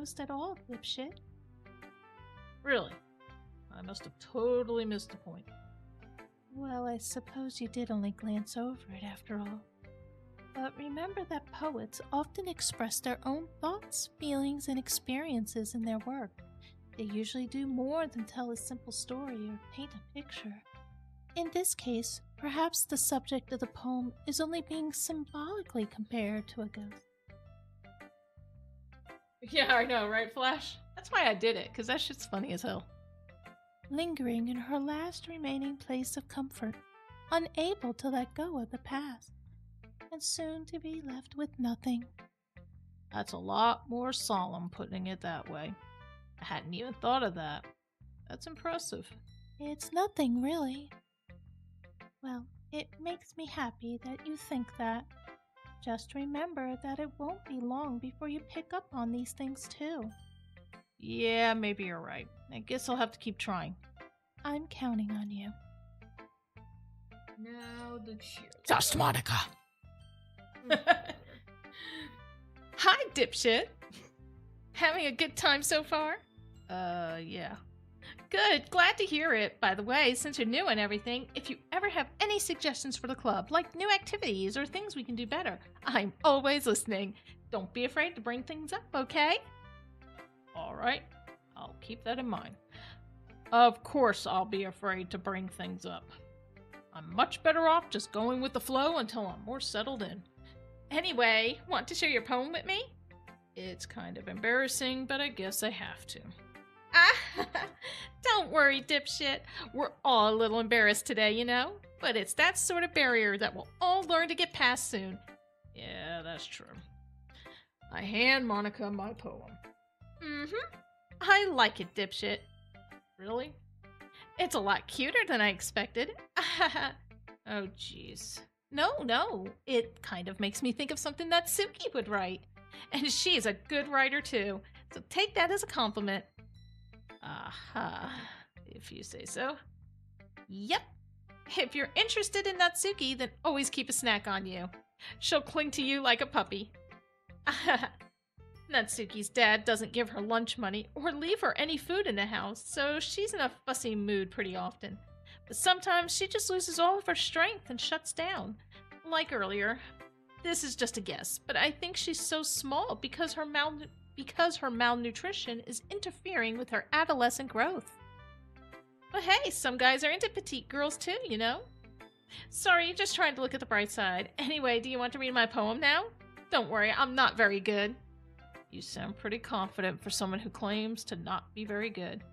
ghost at all, dipshit. Really? I must have totally missed the point. Well, I suppose you did only glance over it after all. But remember that poets often express their own thoughts, feelings, and experiences in their work. They usually do more than tell a simple story or paint a picture. In this case, perhaps the subject of the poem is only being symbolically compared to a ghost. Yeah, I know, right, Flash? That's why I did it, because that shit's funny as hell. Lingering in her last remaining place of comfort, unable to let go of the past, and soon to be left with nothing. That's a lot more solemn, putting it that way. I hadn't even thought of that. That's impressive. It's nothing, really. Well, it makes me happy that you think that. Just remember that it won't be long before you pick up on these things too. Yeah, maybe you're right. I guess I'll have to keep trying. I'm counting on you. Now the cheers. Just Monica. Hi, dipshit. Having a good time so far? Yeah. Good, glad to hear it. By the way, since you're new and everything, if you ever have any suggestions for the club, like new activities or things we can do better, I'm always listening. Don't be afraid to bring things up, okay? Alright, I'll keep that in mind. Of course I'll be afraid to bring things up. I'm much better off just going with the flow until I'm more settled in. Anyway, want to share your poem with me? It's kind of embarrassing, but I guess I have to. Ah, don't worry, dipshit. We're all a little embarrassed today, you know? But it's that sort of barrier that we'll all learn to get past soon. Yeah, that's true. I hand Monica my poem. I like it, dipshit. Really? It's a lot cuter than I expected. Oh, jeez. No. It kind of makes me think of something that Suki would write. And she's a good writer, too. So take that as a compliment. Aha. If you say so. Yep. If you're interested in Natsuki, then always keep a snack on you. She'll cling to you like a puppy. Natsuki's dad doesn't give her lunch money or leave her any food in the house, so she's in a fussy mood pretty often. But sometimes she just loses all of her strength and shuts down. Like earlier. This is just a guess, but I think she's so small because her malnutrition is interfering with her adolescent growth. But hey, some guys are into petite girls too, you know? Sorry, just trying to look at the bright side. Anyway, do you want to read my poem now? Don't worry, I'm not very good. You sound pretty confident for someone who claims to not be very good.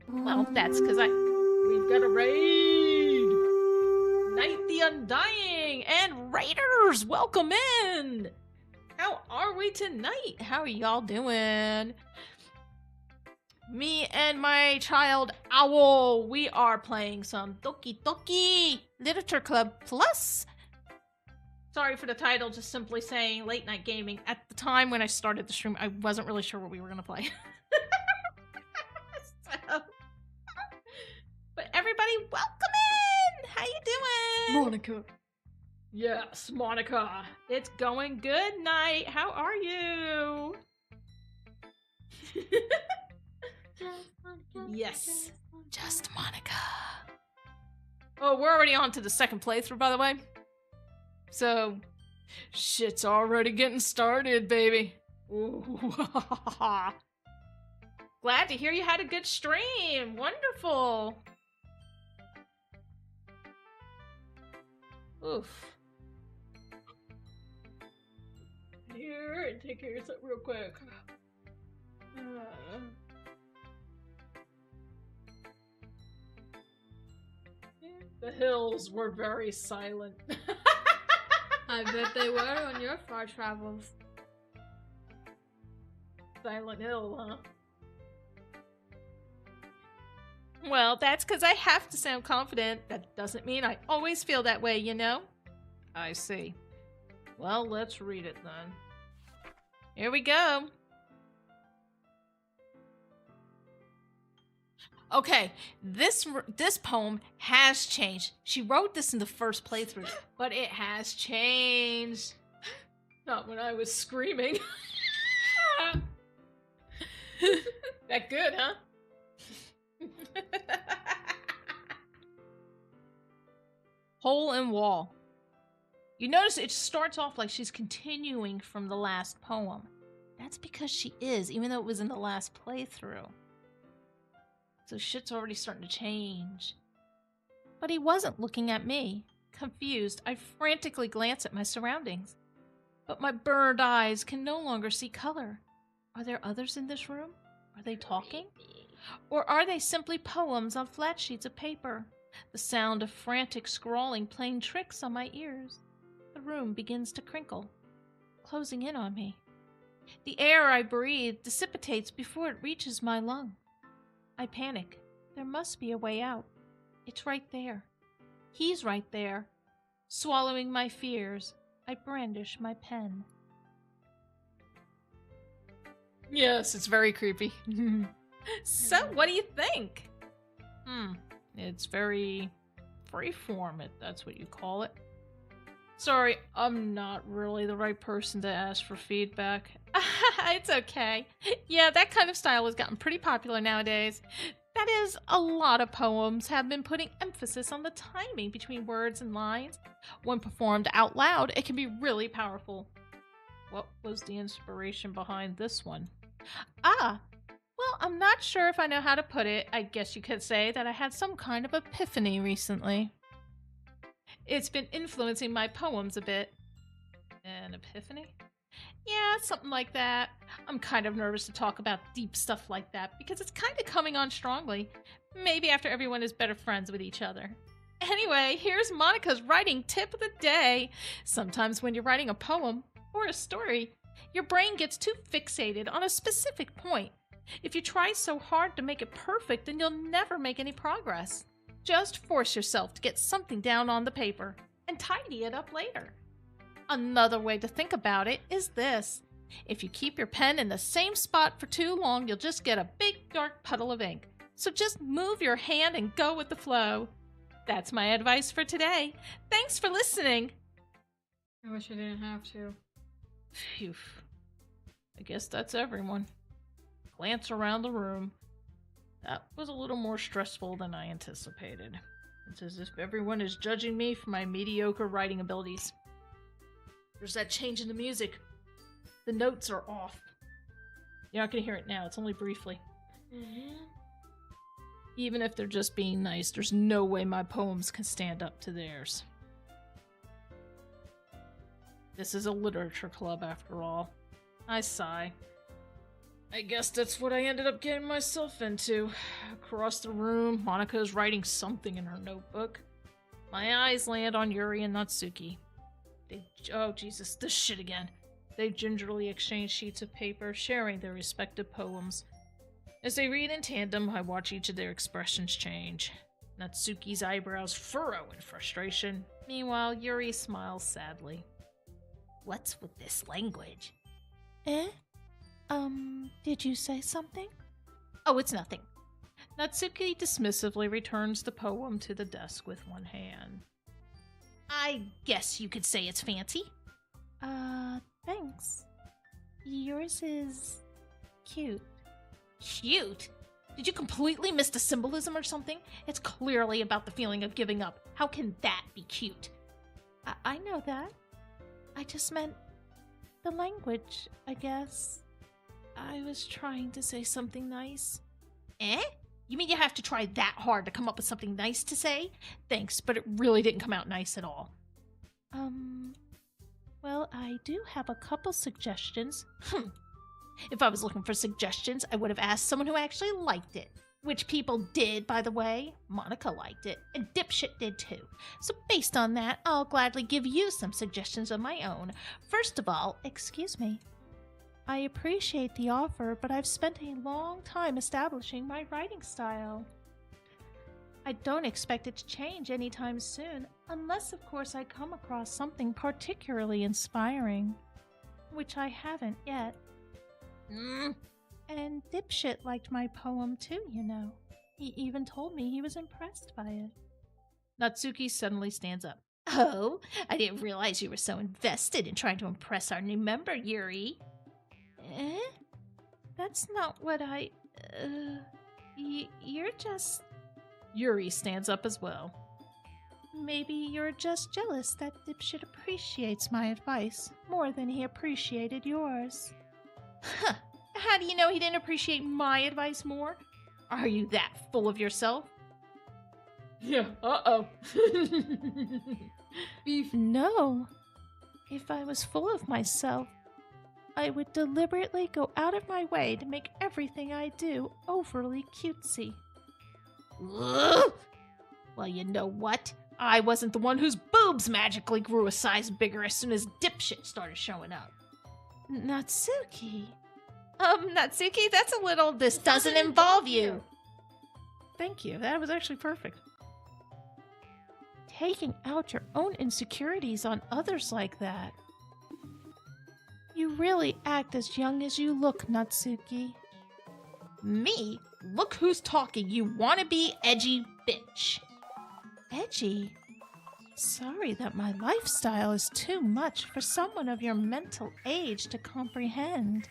Well, that's because we've got a raid! Night the Undying and Raiders, welcome in! How are we tonight? How are y'all doing? Me and my child Owl, we are playing some Doki Doki Literature Club Plus. Sorry for the title, just simply saying late night gaming. At the time when I started the stream, I wasn't really sure what we were going to play. But everybody, welcome in! How you doing? Monica. Yes, Monica. It's going good night. How are you? Yes. Just Monica. Oh, we're already on to the second playthrough, by the way. So, shit's already getting started, baby. Ooh. Glad to hear you had a good stream. Wonderful. Oof. Here, and take care of something real quick. The hills were very silent. I bet they were on your far travels. Silent Hill, huh? Well, that's because I have to sound confident. That doesn't mean I always feel that way, you know? I see. Well, let's read it then. Here we go. Okay, this poem has changed. She wrote this in the first playthrough, but it has changed. Not when I was screaming. That good, huh? Hole in wall. You notice it starts off like she's continuing from the last poem. That's because she is, even though it was in the last playthrough. So shit's already starting to change. But he wasn't looking at me. Confused, I frantically glance at my surroundings. But my burned eyes can no longer see color. Are there others in this room? Are they talking? Or are they simply poems on flat sheets of paper? The sound of frantic scrawling playing tricks on my ears. The room begins to crinkle, closing in on me. The air I breathe dissipates before it reaches my lung. I panic. There must be a way out. It's right there. He's right there. Swallowing my fears, I brandish my pen. Yes, it's very creepy. So, what do you think? It's very freeform, if that's what you call it. Sorry, I'm not really the right person to ask for feedback. It's okay. Yeah, that kind of style has gotten pretty popular nowadays. That is, a lot of poems have been putting emphasis on the timing between words and lines. When performed out loud, it can be really powerful. What was the inspiration behind this one? Well, I'm not sure if I know how to put it. I guess you could say that I had some kind of epiphany recently. It's been influencing my poems a bit. An epiphany? Yeah, something like that. I'm kind of nervous to talk about deep stuff like that because it's kind of coming on strongly. Maybe after everyone is better friends with each other. Anyway, here's Monica's writing tip of the day. Sometimes when you're writing a poem or a story, your brain gets too fixated on a specific point. If you try so hard to make it perfect, then you'll never make any progress. Just force yourself to get something down on the paper and tidy it up later. Another way to think about it is this. If you keep your pen in the same spot for too long, you'll just get a big dark puddle of ink. So just move your hand and go with the flow. That's my advice for today. Thanks for listening. I wish I didn't have to. Phew. I guess that's everyone. Glance around the room. That was a little more stressful than I anticipated. It's as if everyone is judging me for my mediocre writing abilities. There's that change in the music. The notes are off. You're not going to hear it now. It's only briefly. Even if they're just being nice, there's no way my poems can stand up to theirs. This is a literature club, after all. I sigh. I guess that's what I ended up getting myself into. Across the room, Monica is writing something in her notebook. My eyes land on Yuri and Natsuki. Oh Jesus, this shit again. They gingerly exchange sheets of paper, sharing their respective poems. As they read in tandem, I watch each of their expressions change. Natsuki's eyebrows furrow in frustration. Meanwhile, Yuri smiles sadly. What's with this language? Did you say something? Oh, it's nothing. Natsuki dismissively returns the poem to the desk with one hand. I guess you could say it's fancy. Thanks. Yours is cute. Cute? Did you completely miss the symbolism or something? It's clearly about the feeling of giving up. How can that be cute? I know that. I just meant the language, I guess. I was trying to say something nice. You mean you have to try that hard to come up with something nice to say? Thanks, but it really didn't come out nice at all. Well, I do have a couple suggestions. If I was looking for suggestions, I would have asked someone who actually liked it. Which people did, by the way. Monica liked it, and Dipshit did too. So based on that, I'll gladly give you some suggestions of my own. First of all, excuse me. I appreciate the offer, but I've spent a long time establishing my writing style. I don't expect it to change anytime soon, unless, of course, I come across something particularly inspiring, which I haven't yet. And Dipshit liked my poem too, you know. He even told me he was impressed by it. Natsuki suddenly stands up. Oh, I didn't realize you were so invested in trying to impress our new member, Yuri. That's not what I. You're just. Yuri stands up as well. Maybe you're just jealous that Dipshit appreciates my advice more than he appreciated yours. Huh. How do you know he didn't appreciate my advice more? Are you that full of yourself? Yeah, uh-oh. Beef. No. If I was full of myself, I would deliberately go out of my way to make everything I do overly cutesy. Ugh. Well, you know what? I wasn't the one whose boobs magically grew a size bigger as soon as Dipshit started showing up. Natsuki. Natsuki, that's a little, this doesn't involve you. Thank you. That was actually perfect. Taking out your own insecurities on others like that. You really act as young as you look, Natsuki. Me? Look who's talking, you wannabe edgy bitch. Edgy? Sorry that my lifestyle is too much for someone of your mental age to comprehend.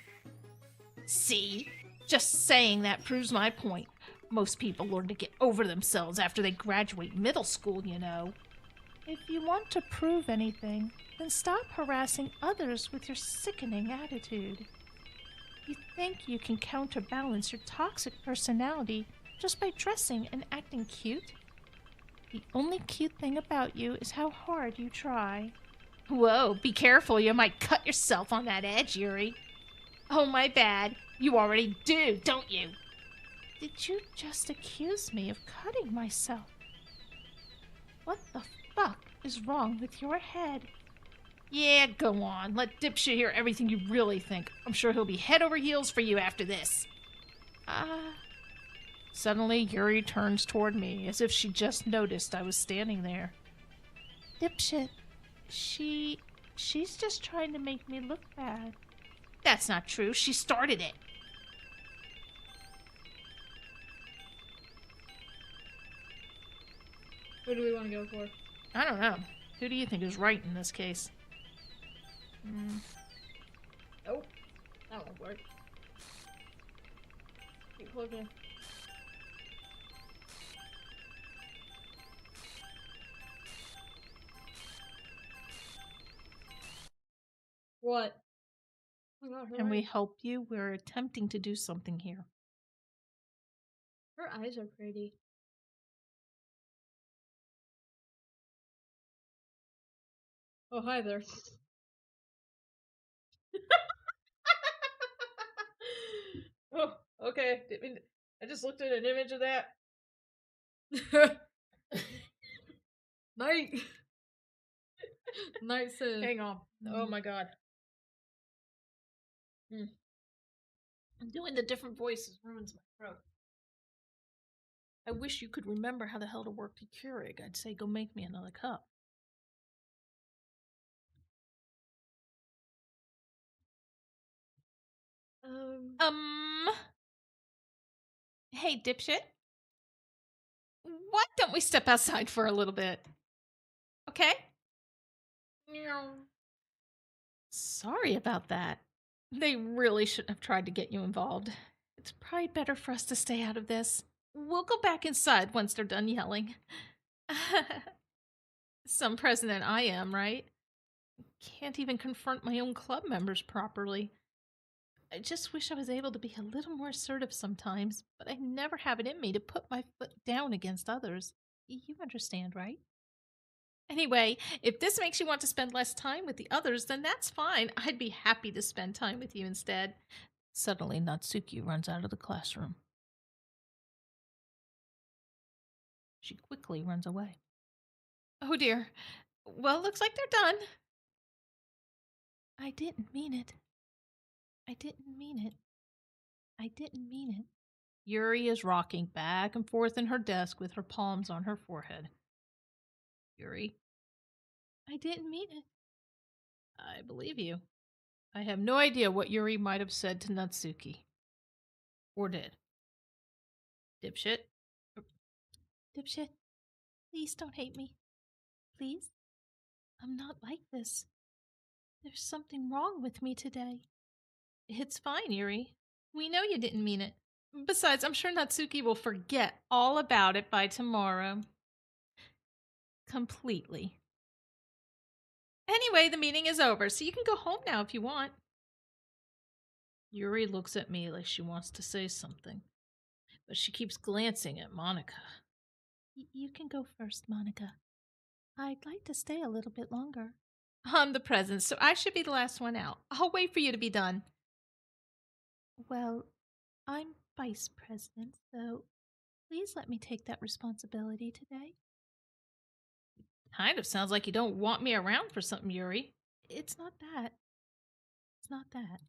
See? Just saying that proves my point. Most people learn to get over themselves after they graduate middle school, you know. If you want to prove anything, then stop harassing others with your sickening attitude. You think you can counterbalance your toxic personality just by dressing and acting cute? The only cute thing about you is how hard you try. Whoa, be careful, you might cut yourself on that edge, Yuri. Oh, my bad. You already do, don't you? Did you just accuse me of cutting myself? What the fuck is wrong with your head? Yeah, go on. Let Dipshit hear everything you really think. I'm sure he'll be head over heels for you after this. Suddenly, Yuri turns toward me, as if she just noticed I was standing there. Dipshit, she's just trying to make me look bad. That's not true. She started it. Who do we want to go for? I don't know. Who do you think is right in this case? Nope. That won't work. Keep looking. What? Oh my God, her Can we eyes- help you? We're attempting to do something here. Her eyes are pretty. Oh, hi there. Oh, okay. I just looked at an image of that. Night. Night says. Hang on. Oh my god. Doing the different voices ruins my throat. I wish you could remember how the hell to work the Keurig. I'd say go make me another cup. Hey, dipshit. Why don't we step outside for a little bit? Okay? Sorry about that. They really shouldn't have tried to get you involved. It's probably better for us to stay out of this. We'll go back inside once they're done yelling. Some president I am, right? Can't even confront my own club members properly. I just wish I was able to be a little more assertive sometimes, but I never have it in me to put my foot down against others. You understand, right? Anyway, if this makes you want to spend less time with the others, then that's fine. I'd be happy to spend time with you instead. Suddenly, Natsuki runs out of the classroom. She quickly runs away. Oh dear. Well, looks like they're done. I didn't mean it. I didn't mean it. I didn't mean it. Yuri is rocking back and forth in her desk with her palms on her forehead. Yuri, I didn't mean it. I believe you. I have no idea what Yuri might have said to Natsuki. Or did. Dipshit. Dipshit, please don't hate me. Please? I'm not like this. There's something wrong with me today. It's fine, Yuri. We know you didn't mean it. Besides, I'm sure Natsuki will forget all about it by tomorrow. Completely. Anyway, the meeting is over, so you can go home now if you want. Yuri looks at me like she wants to say something, but she keeps glancing at Monica. You can go first, Monica. I'd like to stay a little bit longer. I'm the president, so I should be the last one out. I'll wait for you to be done. Well, I'm vice president, so please let me take that responsibility today. Kind of sounds like you don't want me around for something, Yuri. It's not that. It's not that.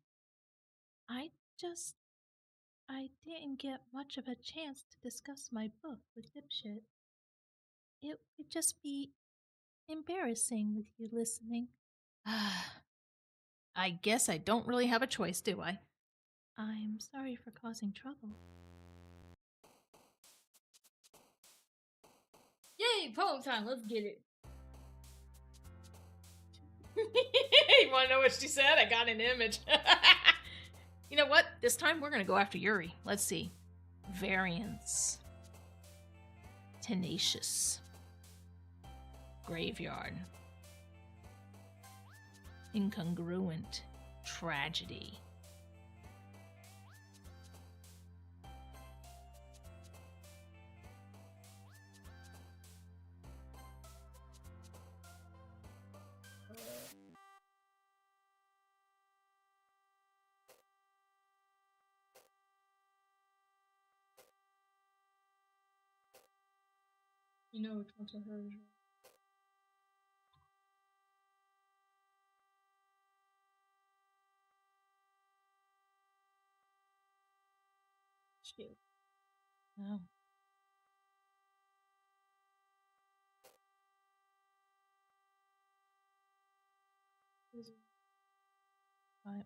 I didn't get much of a chance to discuss my book with Dipshit. It would just be embarrassing with you listening. I guess I don't really have a choice, do I? I'm sorry for causing trouble. Yay, poem time, let's get it. You want to know what she said? I got an image. You know what? This time we're going to go after Yuri. Let's see. Variance. Tenacious. Graveyard. Incongruent. Tragedy. You know which ones are hers. Shoot. Oh. Right.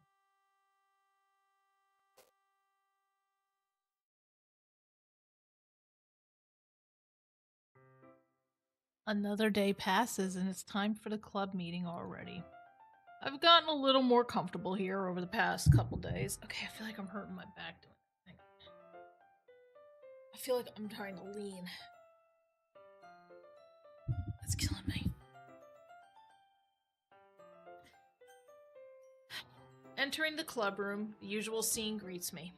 Another day passes and it's time for the club meeting already. I've gotten a little more comfortable here over the past couple days. Okay, I feel like I'm hurting my back doing that thing. I feel like I'm trying to lean. That's killing me. Entering the club room, the usual scene greets me.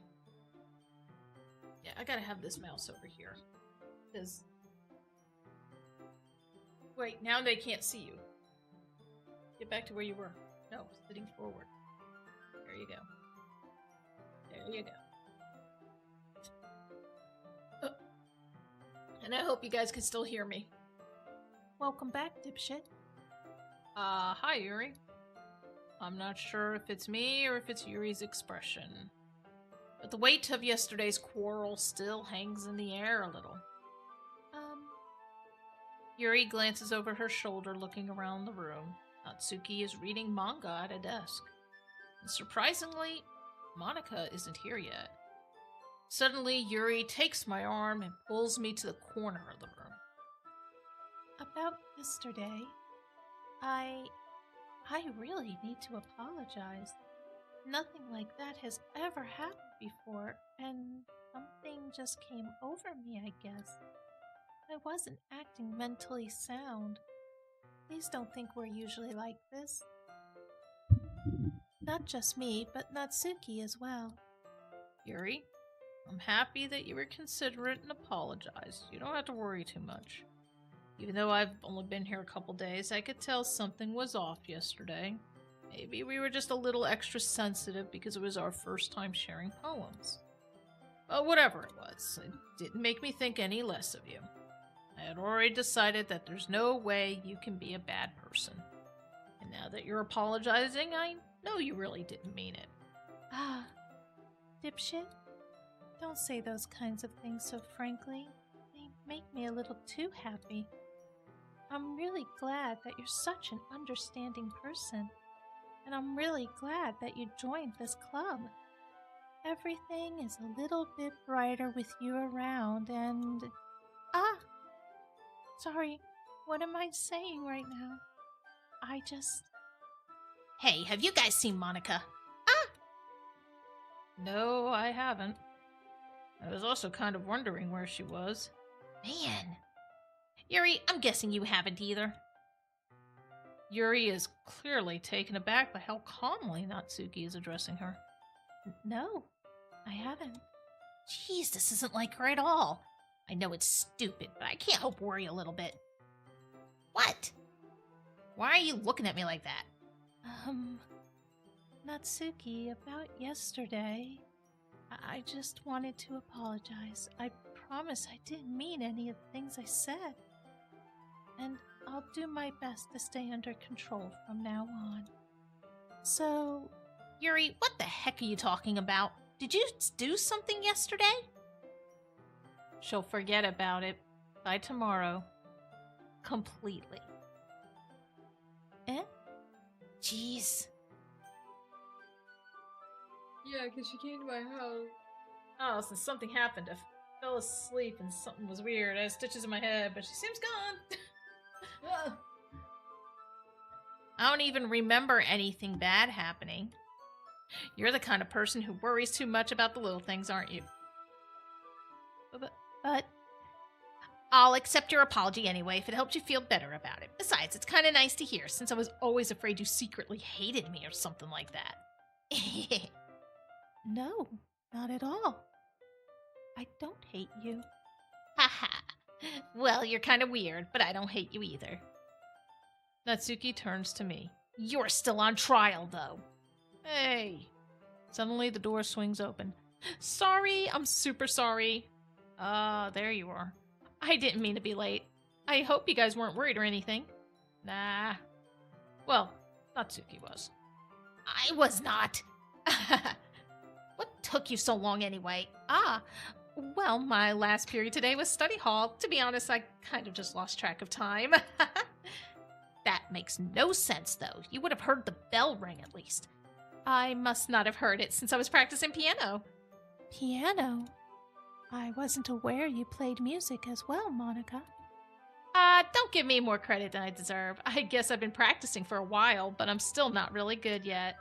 Yeah, I gotta have this mouse over here. Because... Wait, now they can't see you. Get back to where you were. No, sitting forward. There you go. There you go. And I hope you guys can still hear me. Welcome back, Dipshit. Hi, Yuri. I'm not sure if it's me or if it's Yuri's expression. But the weight of yesterday's quarrel still hangs in the air a little. Yuri glances over her shoulder, looking around the room. Natsuki is reading manga at a desk. And surprisingly, Monica isn't here yet. Suddenly, Yuri takes my arm and pulls me to the corner of the room. About yesterday, I really need to apologize. Nothing like that has ever happened before, and something just came over me, I guess. I wasn't acting mentally sound. Please don't think we're usually like this. Not just me, but Natsuki as well. Yuri, I'm happy that you were considerate and apologized. You don't have to worry too much. Even though I've only been here a couple days, I could tell something was off yesterday. Maybe we were just a little extra sensitive because it was our first time sharing poems. But whatever it was, it didn't make me think any less of you. I had already decided that there's no way you can be a bad person. And now that you're apologizing, I know you really didn't mean it. Dipshit, don't say those kinds of things so frankly. They make me a little too happy. I'm really glad that you're such an understanding person. And I'm really glad that you joined this club. Everything is a little bit brighter with you around and... Sorry, what am I saying right now? Hey, have you guys seen Monica? No, I haven't. I was also kind of wondering where she was. Man. Yuri, I'm guessing you haven't either. Yuri is clearly taken aback by how calmly Natsuki is addressing her. No, I haven't. Jeez, this isn't like her at all. I know it's stupid, but I can't help worry a little bit. What? Why are you looking at me like that? Natsuki, about yesterday, I just wanted to apologize. I promise I didn't mean any of the things I said. And I'll do my best to stay under control from now on. So, Yuri, what the heck are you talking about? Did you do something yesterday? She'll forget about it by tomorrow. Completely. Eh? Jeez. Yeah, because she came to my house. Oh, since something happened, I fell asleep and something was weird. I had stitches in my head, but she seems gone. I don't even remember anything bad happening. You're the kind of person who worries too much about the little things, aren't you? But I'll accept your apology anyway if it helps you feel better about it. Besides, it's kind of nice to hear since I was always afraid you secretly hated me or something like that. No, not at all. I don't hate you. Haha. Well, you're kind of weird, but I don't hate you either. Natsuki turns to me. You're still on trial, though. Hey. Suddenly the door swings open. Sorry, I'm super sorry. There you are. I didn't mean to be late. I hope you guys weren't worried or anything. Nah. Well, Natsuki was. I was not. What took you so long anyway? Well, my last period today was study hall. To be honest, I kind of just lost track of time. That makes no sense, though. You would have heard the bell ring at least. I must not have heard it since I was practicing piano. Piano? I wasn't aware you played music as well, Monica. Don't give me more credit than I deserve. I guess I've been practicing for a while, but I'm still not really good yet.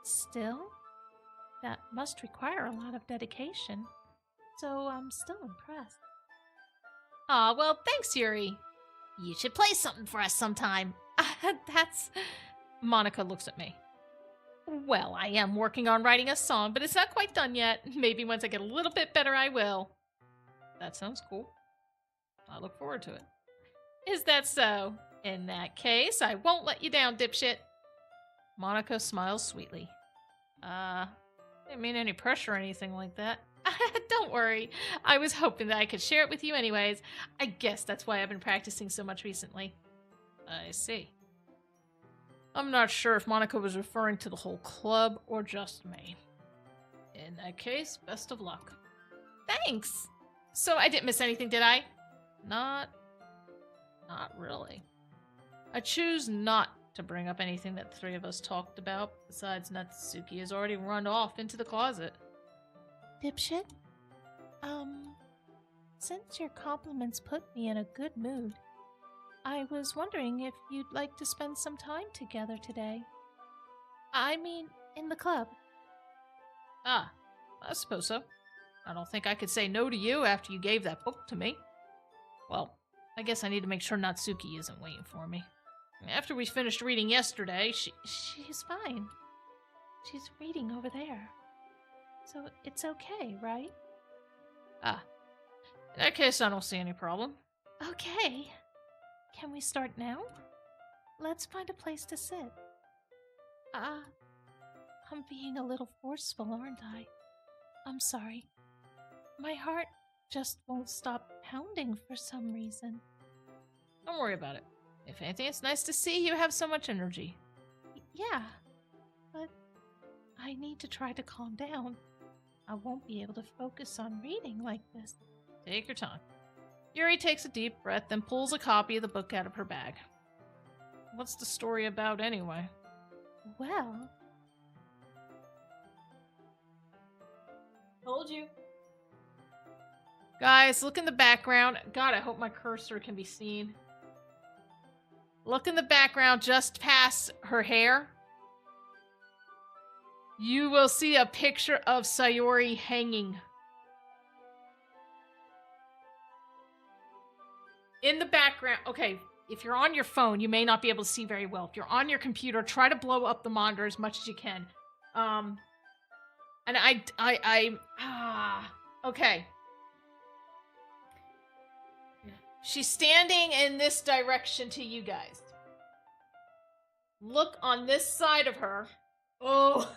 Still? That must require a lot of dedication. So I'm still impressed. Aw, well, thanks, Yuri. You should play something for us sometime. That's... Monica looks at me. Well, I am working on writing a song, but it's not quite done yet. Maybe once I get a little bit better, I will. That sounds cool. I look forward to it. Is that so? In that case, I won't let you down, dipshit. Monica smiles sweetly. Didn't mean any pressure or anything like that. Don't worry. I was hoping that I could share it with you anyways. I guess that's why I've been practicing so much recently. I see. I'm not sure if Monica was referring to the whole club or just me. In that case, best of luck. Thanks! So I didn't miss anything, did I? Not really. I choose not to bring up anything that the three of us talked about. Besides, Natsuki has already run off into the closet. Dipshit? Since your compliments put me in a good mood, I was wondering if you'd like to spend some time together today. I mean, in the club. I suppose so. I don't think I could say no to you after you gave that book to me. Well, I guess I need to make sure Natsuki isn't waiting for me. After we finished reading yesterday, She's fine. She's reading over there. So it's okay, right? In that case, I don't see any problem. Okay. Can we start now? Let's find a place to sit. I'm being a little forceful, aren't I? I'm sorry. My heart just won't stop pounding for some reason. Don't worry about it. If anything, it's nice to see you have so much energy. Yeah, but I need to try to calm down. I won't be able to focus on reading like this. Take your time. Yuri takes a deep breath, then pulls a copy of the book out of her bag. What's the story about anyway? Well... Told you. Guys, look in the background. God, I hope my cursor can be seen. Look in the background just past her hair. You will see a picture of Sayori hanging. In the background, okay, if you're on your phone, you may not be able to see very well. If you're on your computer, try to blow up the monitor as much as you can. And okay. She's standing in this direction to you guys. Look on this side of her. Oh.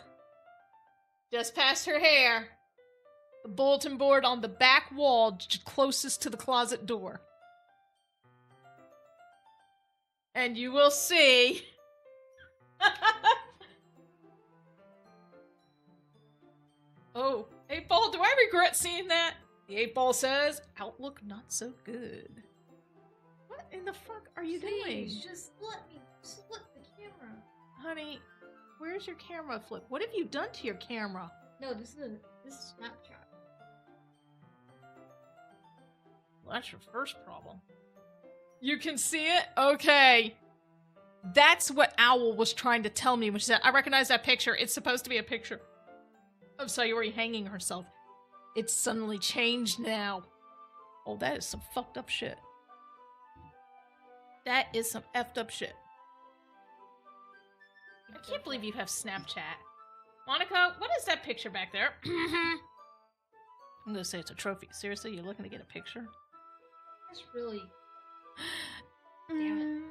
Just past her hair. The bulletin board on the back wall closest to the closet door. And you will see... Oh, 8-Ball, do I regret seeing that? The 8-Ball says, outlook not so good. What in the fuck are you doing? Just let me flip the camera. Honey, where's your camera flip? What have you done to your camera? No, this is Snapchat. Well, that's your first problem. You can see it? Okay. That's what Owl was trying to tell me when she said, I recognize that picture. It's supposed to be a picture of Sayori hanging herself. It's suddenly changed now. Oh, that is some fucked up shit. That is some effed up shit. I can't believe you have Snapchat. Monica, what is that picture back there? I'm gonna say it's a trophy. Seriously, you're looking to get a picture? That's really... Damn it.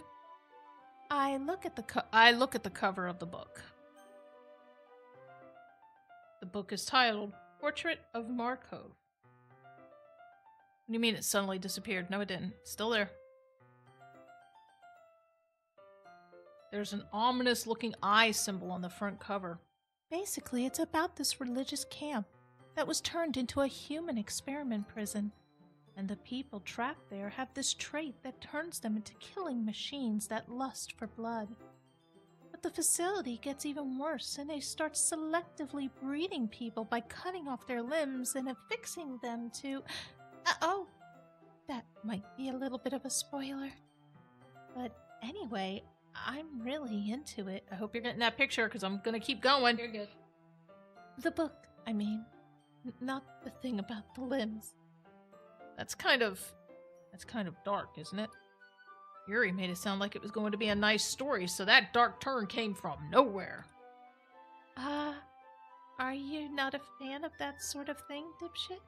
I look at the cover of the book. The book is titled Portrait of Markov. What do you mean it suddenly disappeared? No, it didn't. It's still there. There's an ominous looking eye symbol on the front cover. Basically, it's about this religious camp that was turned into a human experiment prison. And the people trapped there have this trait that turns them into killing machines that lust for blood. But the facility gets even worse, and they start selectively breeding people by cutting off their limbs and affixing them to... oh, that might be a little bit of a spoiler. But anyway, I'm really into it. I hope you're getting that picture, because I'm going to keep going. You're good. The book, I mean. Not the thing about the limbs. That's kind of dark, isn't it? Yuri made it sound like it was going to be a nice story, so that dark turn came from nowhere. Are you not a fan of that sort of thing, dipshit?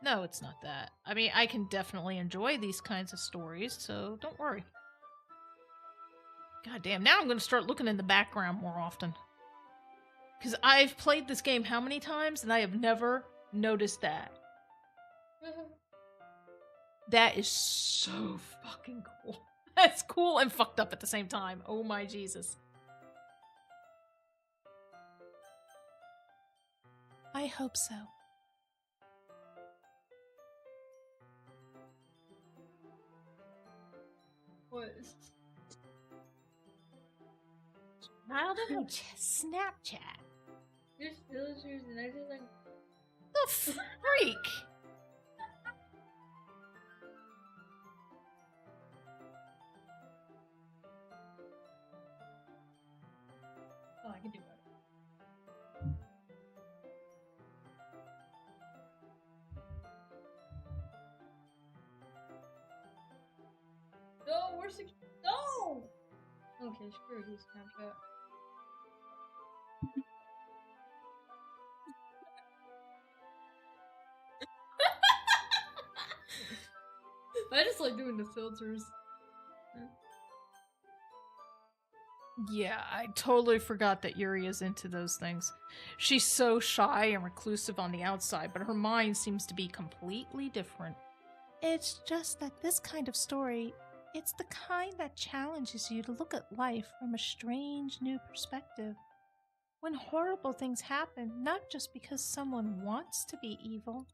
No, it's not that. I mean, I can definitely enjoy these kinds of stories, so don't worry. God damn, now I'm going to start looking in the background more often. Because I've played this game how many times, and I have never noticed that. That is so fucking cool. That's cool and fucked up at the same time. Oh my Jesus. I hope so. What? Child of Snapchat. There's villagers and everything. The freak? Oh, I can do that. No, where's the... No! Okay, screw you, Snapchat. I just like doing the filters. Yeah, I totally forgot that Yuri is into those things. She's so shy and reclusive on the outside, but her mind seems to be completely different. It's just that this kind of story, it's the kind that challenges you to look at life from a strange new perspective. When horrible things happen, not just because someone wants to be evil,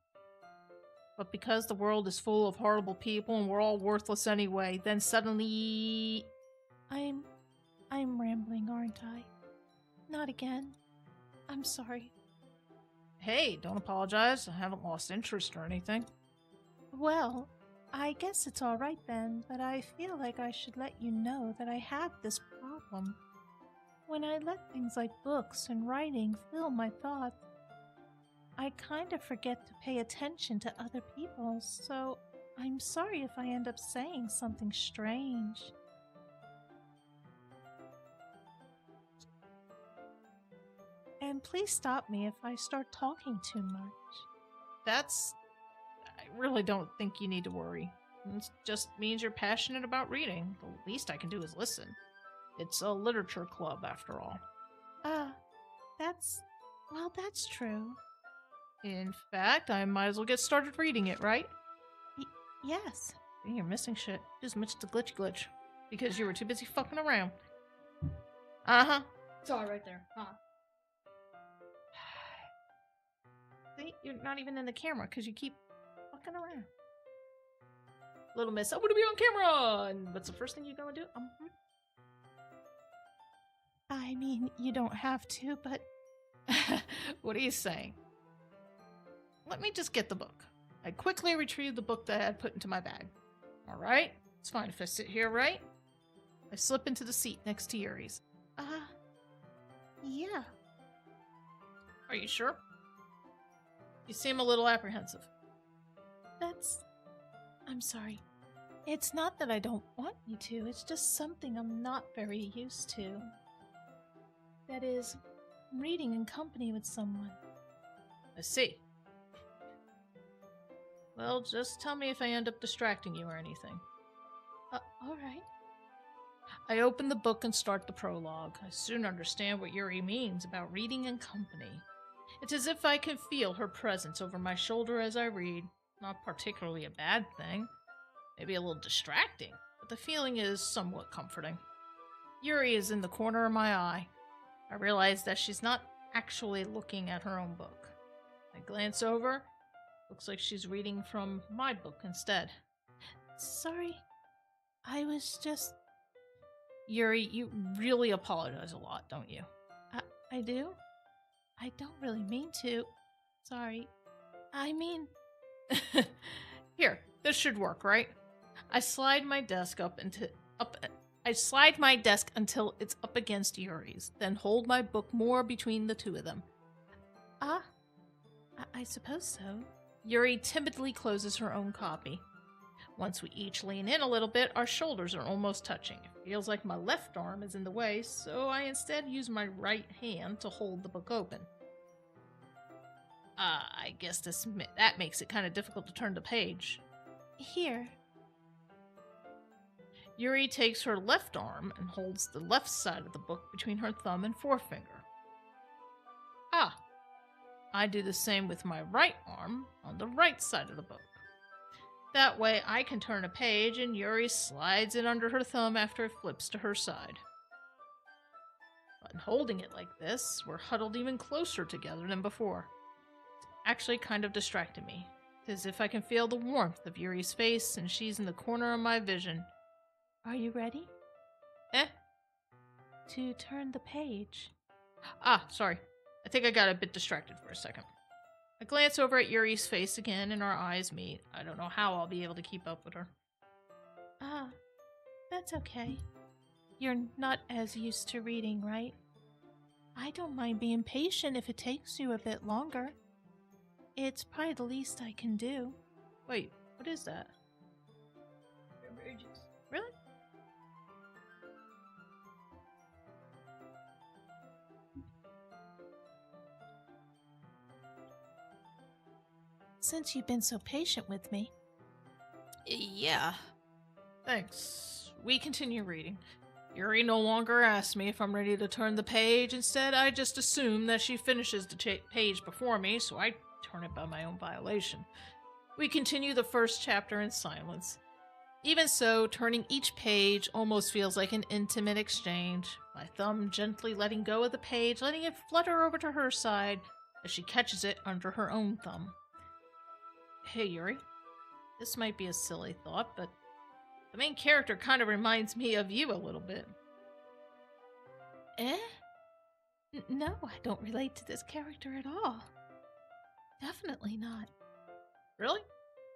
but because the world is full of horrible people and we're all worthless anyway, then suddenly... I'm rambling, aren't I? Not again. I'm sorry. Hey, don't apologize. I haven't lost interest or anything. Well, I guess it's all right then, but I feel like I should let you know that I have this problem. when I let things like books and writing fill my thoughts, I kind of forget to pay attention to other people, so I'm sorry if I end up saying something strange. And please stop me if I start talking too much. I really don't think you need to worry. It just means you're passionate about reading. The least I can do is listen. It's a literature club, after all. That's true. In fact, I might as well get started reading it, right? Yes. You're missing shit. Just missed the glitch. Because you were too busy fucking around. Uh-huh. It's all right there. Huh? See, you're not even in the camera because you keep fucking around. Little miss, I want to be on camera! And what's the first thing you're gonna do? I mean, you don't have to, but... What are you saying? Let me just get the book. I quickly retrieved the book that I had put into my bag. Alright, it's fine if I sit here, right? I slip into the seat next to Yuri's. Yeah. Are you sure? You seem a little apprehensive. I'm sorry. It's not that I don't want you to, it's just something I'm not very used to. That is, reading in company with someone. I see. Well, just tell me if I end up distracting you or anything. Alright. I open the book and start the prologue. I soon understand what Yuri means about reading in company. It's as if I can feel her presence over my shoulder as I read. Not particularly a bad thing. Maybe a little distracting, but the feeling is somewhat comforting. Yuri is in the corner of my eye. I realize that she's not actually looking at her own book. I glance over. Looks like she's reading from my book instead. Sorry. I was just... Yuri, you really apologize a lot, don't you? I do? I don't really mean to. Sorry. I mean... Here, this should work, right? I slide my desk until it's up against Yuri's, then hold my book more between the two of them. I suppose so. Yuri timidly closes her own copy. Once we each lean in a little bit, our shoulders are almost touching. It feels like my left arm is in the way, so I instead use my right hand to hold the book open. I guess that makes it kind of difficult to turn the page. Here. Yuri takes her left arm and holds the left side of the book between her thumb and forefinger. I do the same with my right arm on the right side of the book. That way I can turn a page and Yuri slides it under her thumb after it flips to her side. But in holding it like this, we're huddled even closer together than before. It's actually kind of distracting me. It's as if I can feel the warmth of Yuri's face and she's in the corner of my vision. Are you ready? To turn the page. Sorry. I think I got a bit distracted for a second. I glance over at Yuri's face again and our eyes meet. I don't know how I'll be able to keep up with her. That's okay. You're not as used to reading, right? I don't mind being patient if it takes you a bit longer. It's probably the least I can do. Wait, what is that? Really? Since you've been so patient with me. Yeah. Thanks. We continue reading. Yuri no longer asks me if I'm ready to turn the page. Instead, I just assume that she finishes the page before me, so I turn it by my own violation. We continue the first chapter in silence. Even so, turning each page almost feels like an intimate exchange. My thumb gently letting go of the page, letting it flutter over to her side as she catches it under her own thumb. Hey, Yuri. This might be a silly thought, but the main character kind of reminds me of you a little bit. No, I don't relate to this character at all. Definitely not. Really?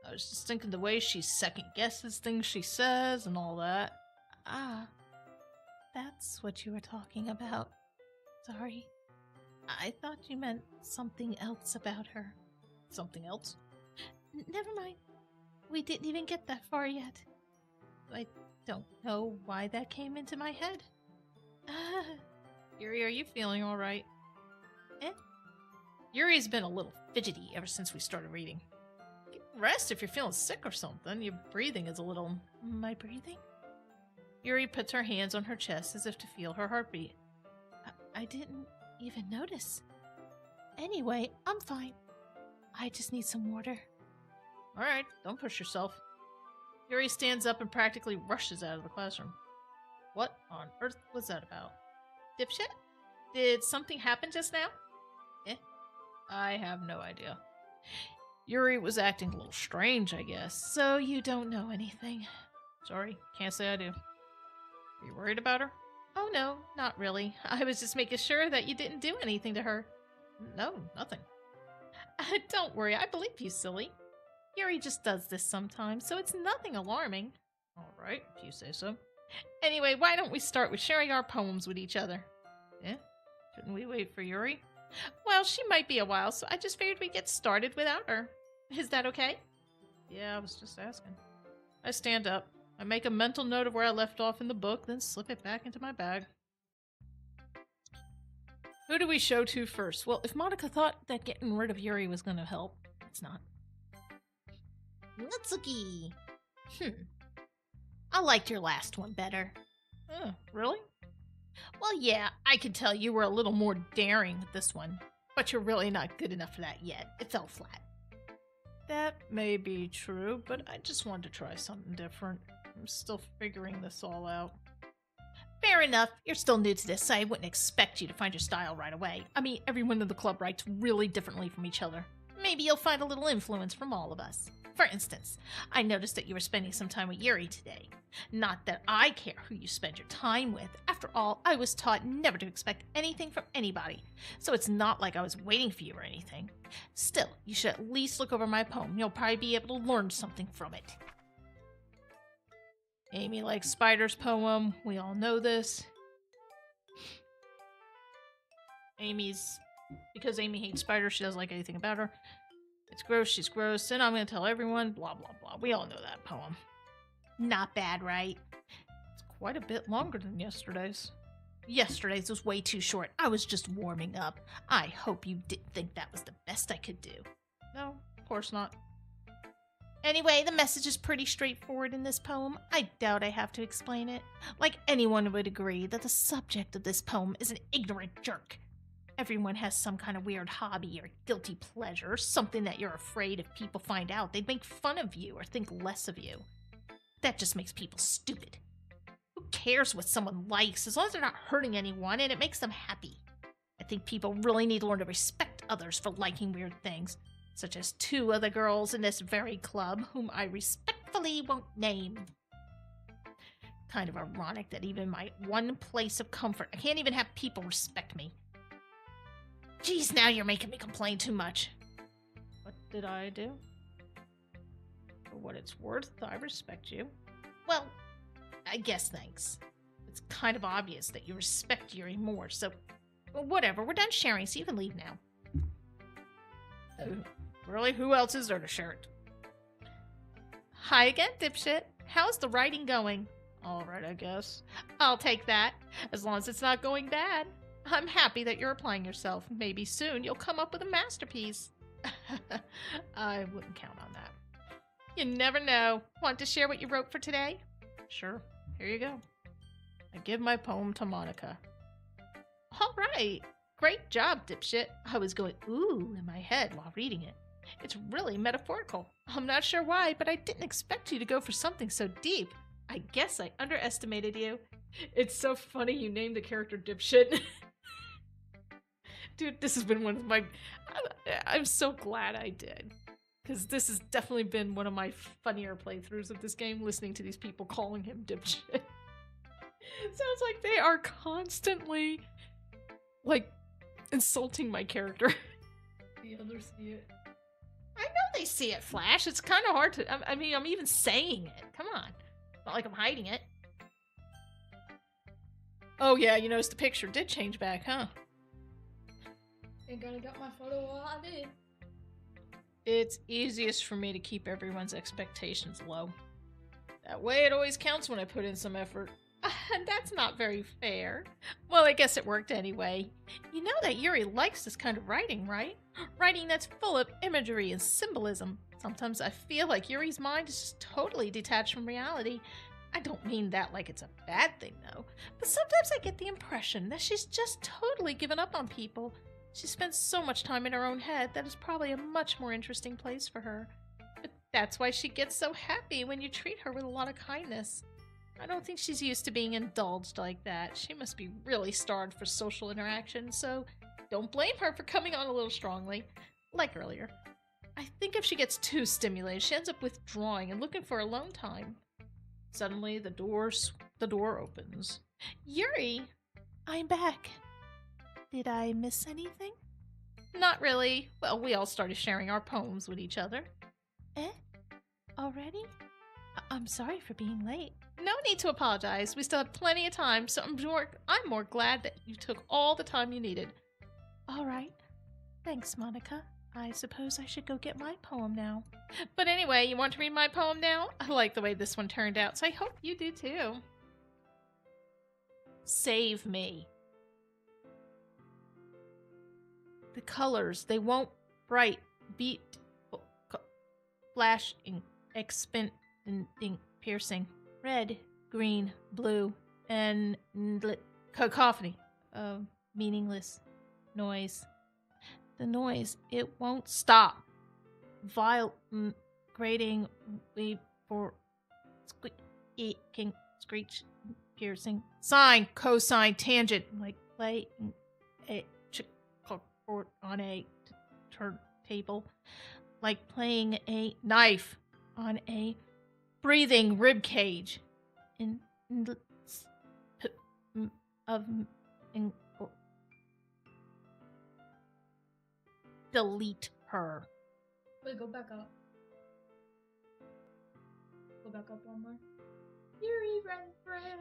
I was just thinking the way she second-guesses things she says and all that. That's what you were talking about. Sorry. I thought you meant something else about her. Something else? Never mind. We didn't even get that far yet. I don't know why that came into my head. Yuri, are you feeling alright? Eh? Yuri's been a little fidgety ever since we started reading. Get rest if you're feeling sick or something. Your breathing is a little... My breathing? Yuri puts her hands on her chest as if to feel her heartbeat. I didn't even notice. Anyway, I'm fine. I just need some water. Alright, don't push yourself. Yuri stands up and practically rushes out of the classroom. What on earth was that about? Dipshit? Did something happen just now? I have no idea. Yuri was acting a little strange, I guess. So you don't know anything? Sorry, can't say I do. Are you worried about her? Oh no, not really. I was just making sure that you didn't do anything to her. No, nothing. Don't worry, I believe you, silly. Yuri just does this sometimes, so it's nothing alarming. Alright, if you say so. Anyway, why don't we start with sharing our poems with each other? Shouldn't we wait for Yuri? Well, she might be a while, so I just figured we'd get started without her. Is that okay? Yeah, I was just asking. I stand up. I make a mental note of where I left off in the book, then slip it back into my bag. Who do we show to first? Well, if Monica thought that getting rid of Yuri was going to help, it's not. Natsuki! I liked your last one better. Really? Well, yeah, I can tell you were a little more daring with this one, but you're really not good enough for that yet. It fell flat. That may be true, but I just wanted to try something different. I'm still figuring this all out. Fair enough. You're still new to this, so I wouldn't expect you to find your style right away. I mean, everyone in the club writes really differently from each other. Maybe you'll find a little influence from all of us. For instance, I noticed that you were spending some time with Yuri today. Not that I care who you spend your time with. After all, I was taught never to expect anything from anybody, so it's not like I was waiting for you or anything. Still, you should at least look over my poem. You'll probably be able to learn something from it. Amy likes Spider's poem. We all know this. Because Amy hates spiders, she doesn't like anything about her. It's gross, she's gross, and I'm going to tell everyone, blah, blah, blah. We all know that poem. Not bad, right? It's quite a bit longer than yesterday's. Yesterday's was way too short. I was just warming up. I hope you didn't think that was the best I could do. No, of course not. Anyway, the message is pretty straightforward in this poem. I doubt I have to explain it. Like anyone would agree that the subject of this poem is an ignorant jerk. Everyone has some kind of weird hobby or guilty pleasure, something that you're afraid if people find out, they'd make fun of you or think less of you. That just makes people stupid. Who cares what someone likes as long as they're not hurting anyone and it makes them happy? I think people really need to learn to respect others for liking weird things, such as 2 other girls in this very club whom I respectfully won't name. Kind of ironic that even my one place of comfort, I can't even have people respect me. Geez, now you're making me complain too much. What did I do? For what it's worth, I respect you. Well, I guess thanks. It's kind of obvious that you respect Yuri more, so whatever, we're done sharing, so you can leave now. Really? Who else is there to share it? Hi again, dipshit. How's the writing going? Alright, I guess. I'll take that, as long as it's not going bad. I'm happy that you're applying yourself. Maybe soon you'll come up with a masterpiece. I wouldn't count on that. You never know. Want to share what you wrote for today? Sure. Here you go. I give my poem to Monica. All right. Great job, dipshit. I was going ooh in my head while reading it. It's really metaphorical. I'm not sure why, but I didn't expect you to go for something so deep. I guess I underestimated you. It's so funny you named the character dipshit. Dude, this has been one of my... I'm so glad I did. Because this has definitely been one of my funnier playthroughs of this game, listening to these people calling him dipshit. Sounds like they are constantly, like, insulting my character. The others see it. I know they see it, Flash. It's kind of hard to... I mean, I'm even saying it. Come on. Not like I'm hiding it. Oh yeah, you noticed the picture did change back, huh? Ain't gonna get my photo while I did. It's easiest for me to keep everyone's expectations low. That way it always counts when I put in some effort. That's not very fair. Well, I guess it worked anyway. You know that Yuri likes this kind of writing, right? Writing that's full of imagery and symbolism. Sometimes I feel like Yuri's mind is just totally detached from reality. I don't mean that like it's a bad thing, though. But sometimes I get the impression that she's just totally given up on people. She spends so much time in her own head that it's probably a much more interesting place for her. But that's why she gets so happy when you treat her with a lot of kindness. I don't think she's used to being indulged like that. She must be really starved for social interaction, so don't blame her for coming on a little strongly, like earlier. I think if she gets too stimulated, she ends up withdrawing and looking for alone time. Suddenly, the door opens. Yuri! I'm back. Did I miss anything? Not really. Well, we all started sharing our poems with each other. Eh? Already? I'm sorry for being late. No need to apologize. We still have plenty of time, so I'm more glad that you took all the time you needed. All right. Thanks, Monica. I suppose I should go get my poem now. But anyway, you want to read my poem now? I like the way this one turned out, so I hope you do too. Save me. The colors, they won't bright, beat, flash, expand, piercing. Red, green, blue, and cacophony of meaningless noise. The noise, it won't stop. Vile, grating, for squeaking, screech, piercing. Sine, cosine, tangent, like play on a turntable, like playing a knife on a breathing rib cage. Delete her. Wait, go back up. Go back up one more. Yuri, friend.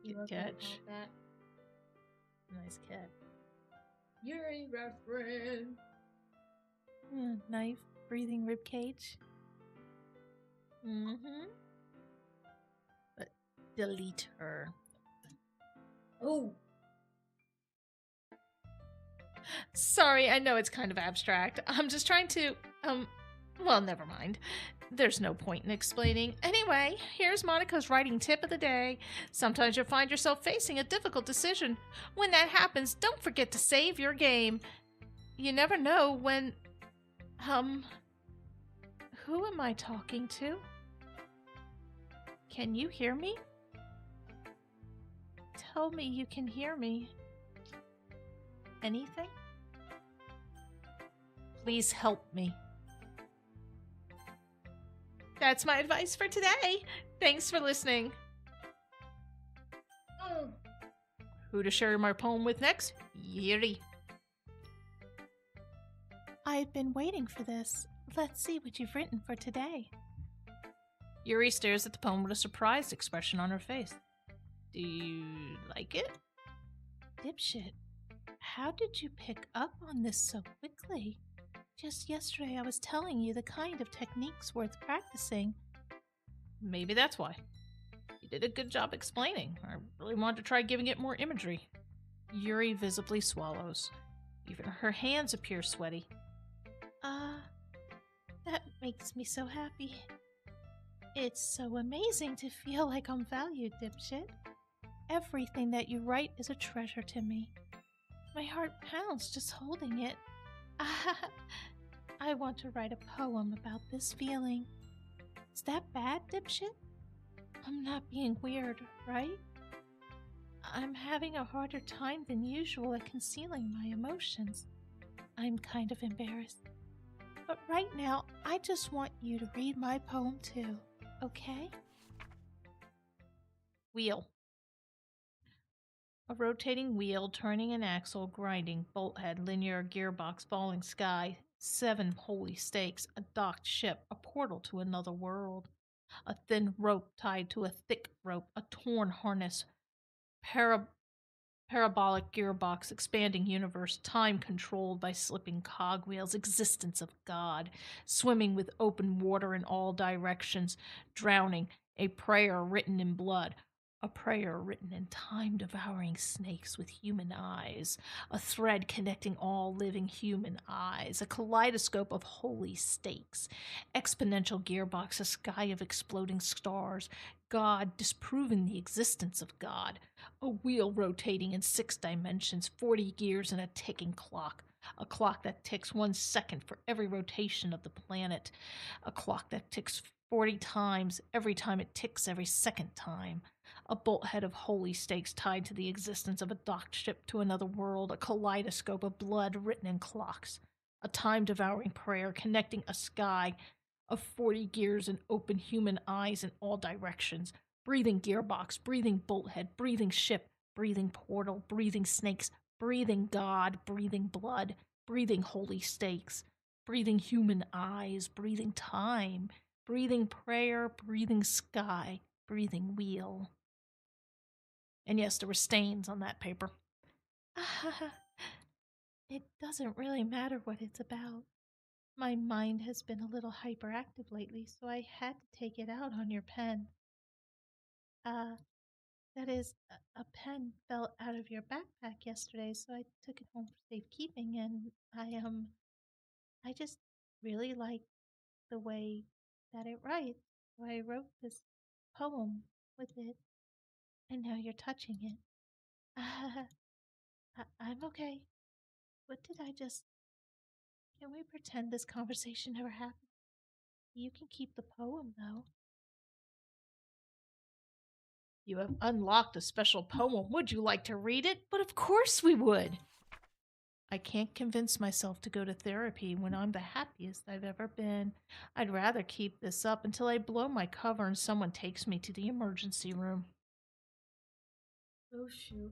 Good catch. Nice catch. Yuri, friend. Knife, breathing rib cage. Mm-hmm. But delete her. Oh. Sorry, I know it's kind of abstract. I'm just trying to, well, never mind. There's no point in explaining. Anyway, here's Monica's writing tip of the day. Sometimes you'll find yourself facing a difficult decision. When that happens, don't forget to save your game. You never know when, who am I talking to? Can you hear me? Tell me you can hear me. Anything? Please help me. That's my advice for today. Thanks for listening. Who to share my poem with next? Yuri. I've been waiting for this. Let's see what you've written for today. Yuri stares at the poem with a surprised expression on her face. Do you like it? Dipshit, how did you pick up on this so quickly? Just yesterday I was telling you the kind of techniques worth practicing. Maybe that's why. You did a good job explaining. I really wanted to try giving it more imagery. Yuri visibly swallows. Even her hands appear sweaty. That makes me so happy. It's so amazing to feel like I'm valued, dipshit. Everything that you write is a treasure to me. My heart pounds just holding it. I want to write a poem about this feeling. Is that bad, dipshit? I'm not being weird, right? I'm having a harder time than usual at concealing my emotions. I'm kind of embarrassed. But right now, I just want you to read my poem too, okay? Wheel. A rotating wheel, turning an axle, grinding, bolt head, linear gearbox, falling sky, 7 holy stakes, a docked ship, a portal to another world. A thin rope tied to a thick rope, a torn harness, parabolic gearbox, expanding universe, time controlled by slipping cogwheels, existence of God, swimming with open water in all directions, drowning, a prayer written in blood, a prayer written in time devouring snakes with human eyes, a thread connecting all living human eyes, a kaleidoscope of holy stakes, exponential gearbox, a sky of exploding stars, God disproving the existence of God, a wheel rotating in 6 dimensions, 40 gears, and a ticking clock. A clock that ticks 1 second for every rotation of the planet. A clock that ticks 40 times every time it ticks every second time. A bolthead of holy stakes tied to the existence of a docked ship to another world. A kaleidoscope of blood written in clocks. A time-devouring prayer connecting a sky of 40 gears and open human eyes in all directions. Breathing gearbox, breathing bolthead, breathing ship, breathing portal, breathing snakes, breathing God, breathing blood, breathing holy stakes, breathing human eyes, breathing time, breathing prayer, breathing sky, breathing wheel. And yes, there were stains on that paper. It doesn't really matter what it's about. My mind has been a little hyperactive lately, so I had to take it out on your pen. That is, a pen fell out of your backpack yesterday, so I took it home for safekeeping, and I just really like the way that it writes. So I wrote this poem with it, and now you're touching it. I'm okay. What did I just. Can we pretend this conversation never happened? You can keep the poem, though. You have unlocked a special poem. Would you like to read it? But of course we would. I can't convince myself to go to therapy when I'm the happiest I've ever been. I'd rather keep this up until I blow my cover and someone takes me to the emergency room. Oh, shoot.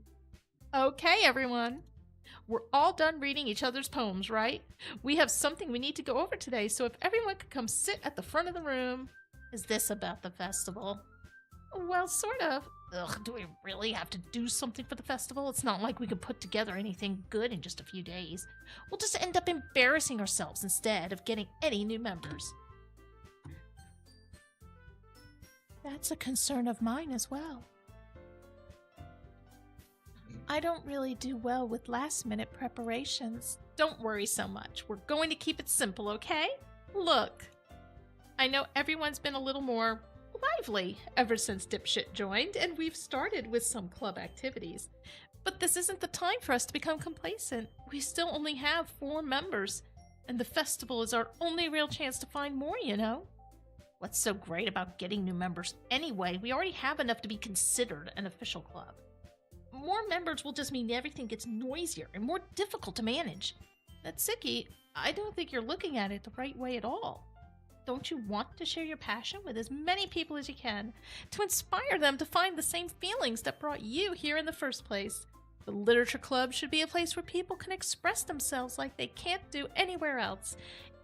Okay, everyone. We're all done reading each other's poems, right? We have something we need to go over today, so if everyone could come sit at the front of the room. Is this about the festival? Well, sort of. Ugh, do we really have to do something for the festival? It's not like we can put together anything good in just a few days. We'll just end up embarrassing ourselves instead of getting any new members. That's a concern of mine as well. I don't really do well with last-minute preparations. Don't worry so much. We're going to keep it simple, okay? Look, I know everyone's been a little more lively ever since Dipshit joined, and we've started with some club activities. But this isn't the time for us to become complacent. We still only have 4 members, and the festival is our only real chance to find more, you know? What's so great about getting new members anyway? We already have enough to be considered an official club. More members will just mean everything gets noisier and more difficult to manage. Natsuki, I don't think you're looking at it the right way at all. Don't you want to share your passion with as many people as you can, to inspire them to find the same feelings that brought you here in the first place? The literature club should be a place where people can express themselves like they can't do anywhere else.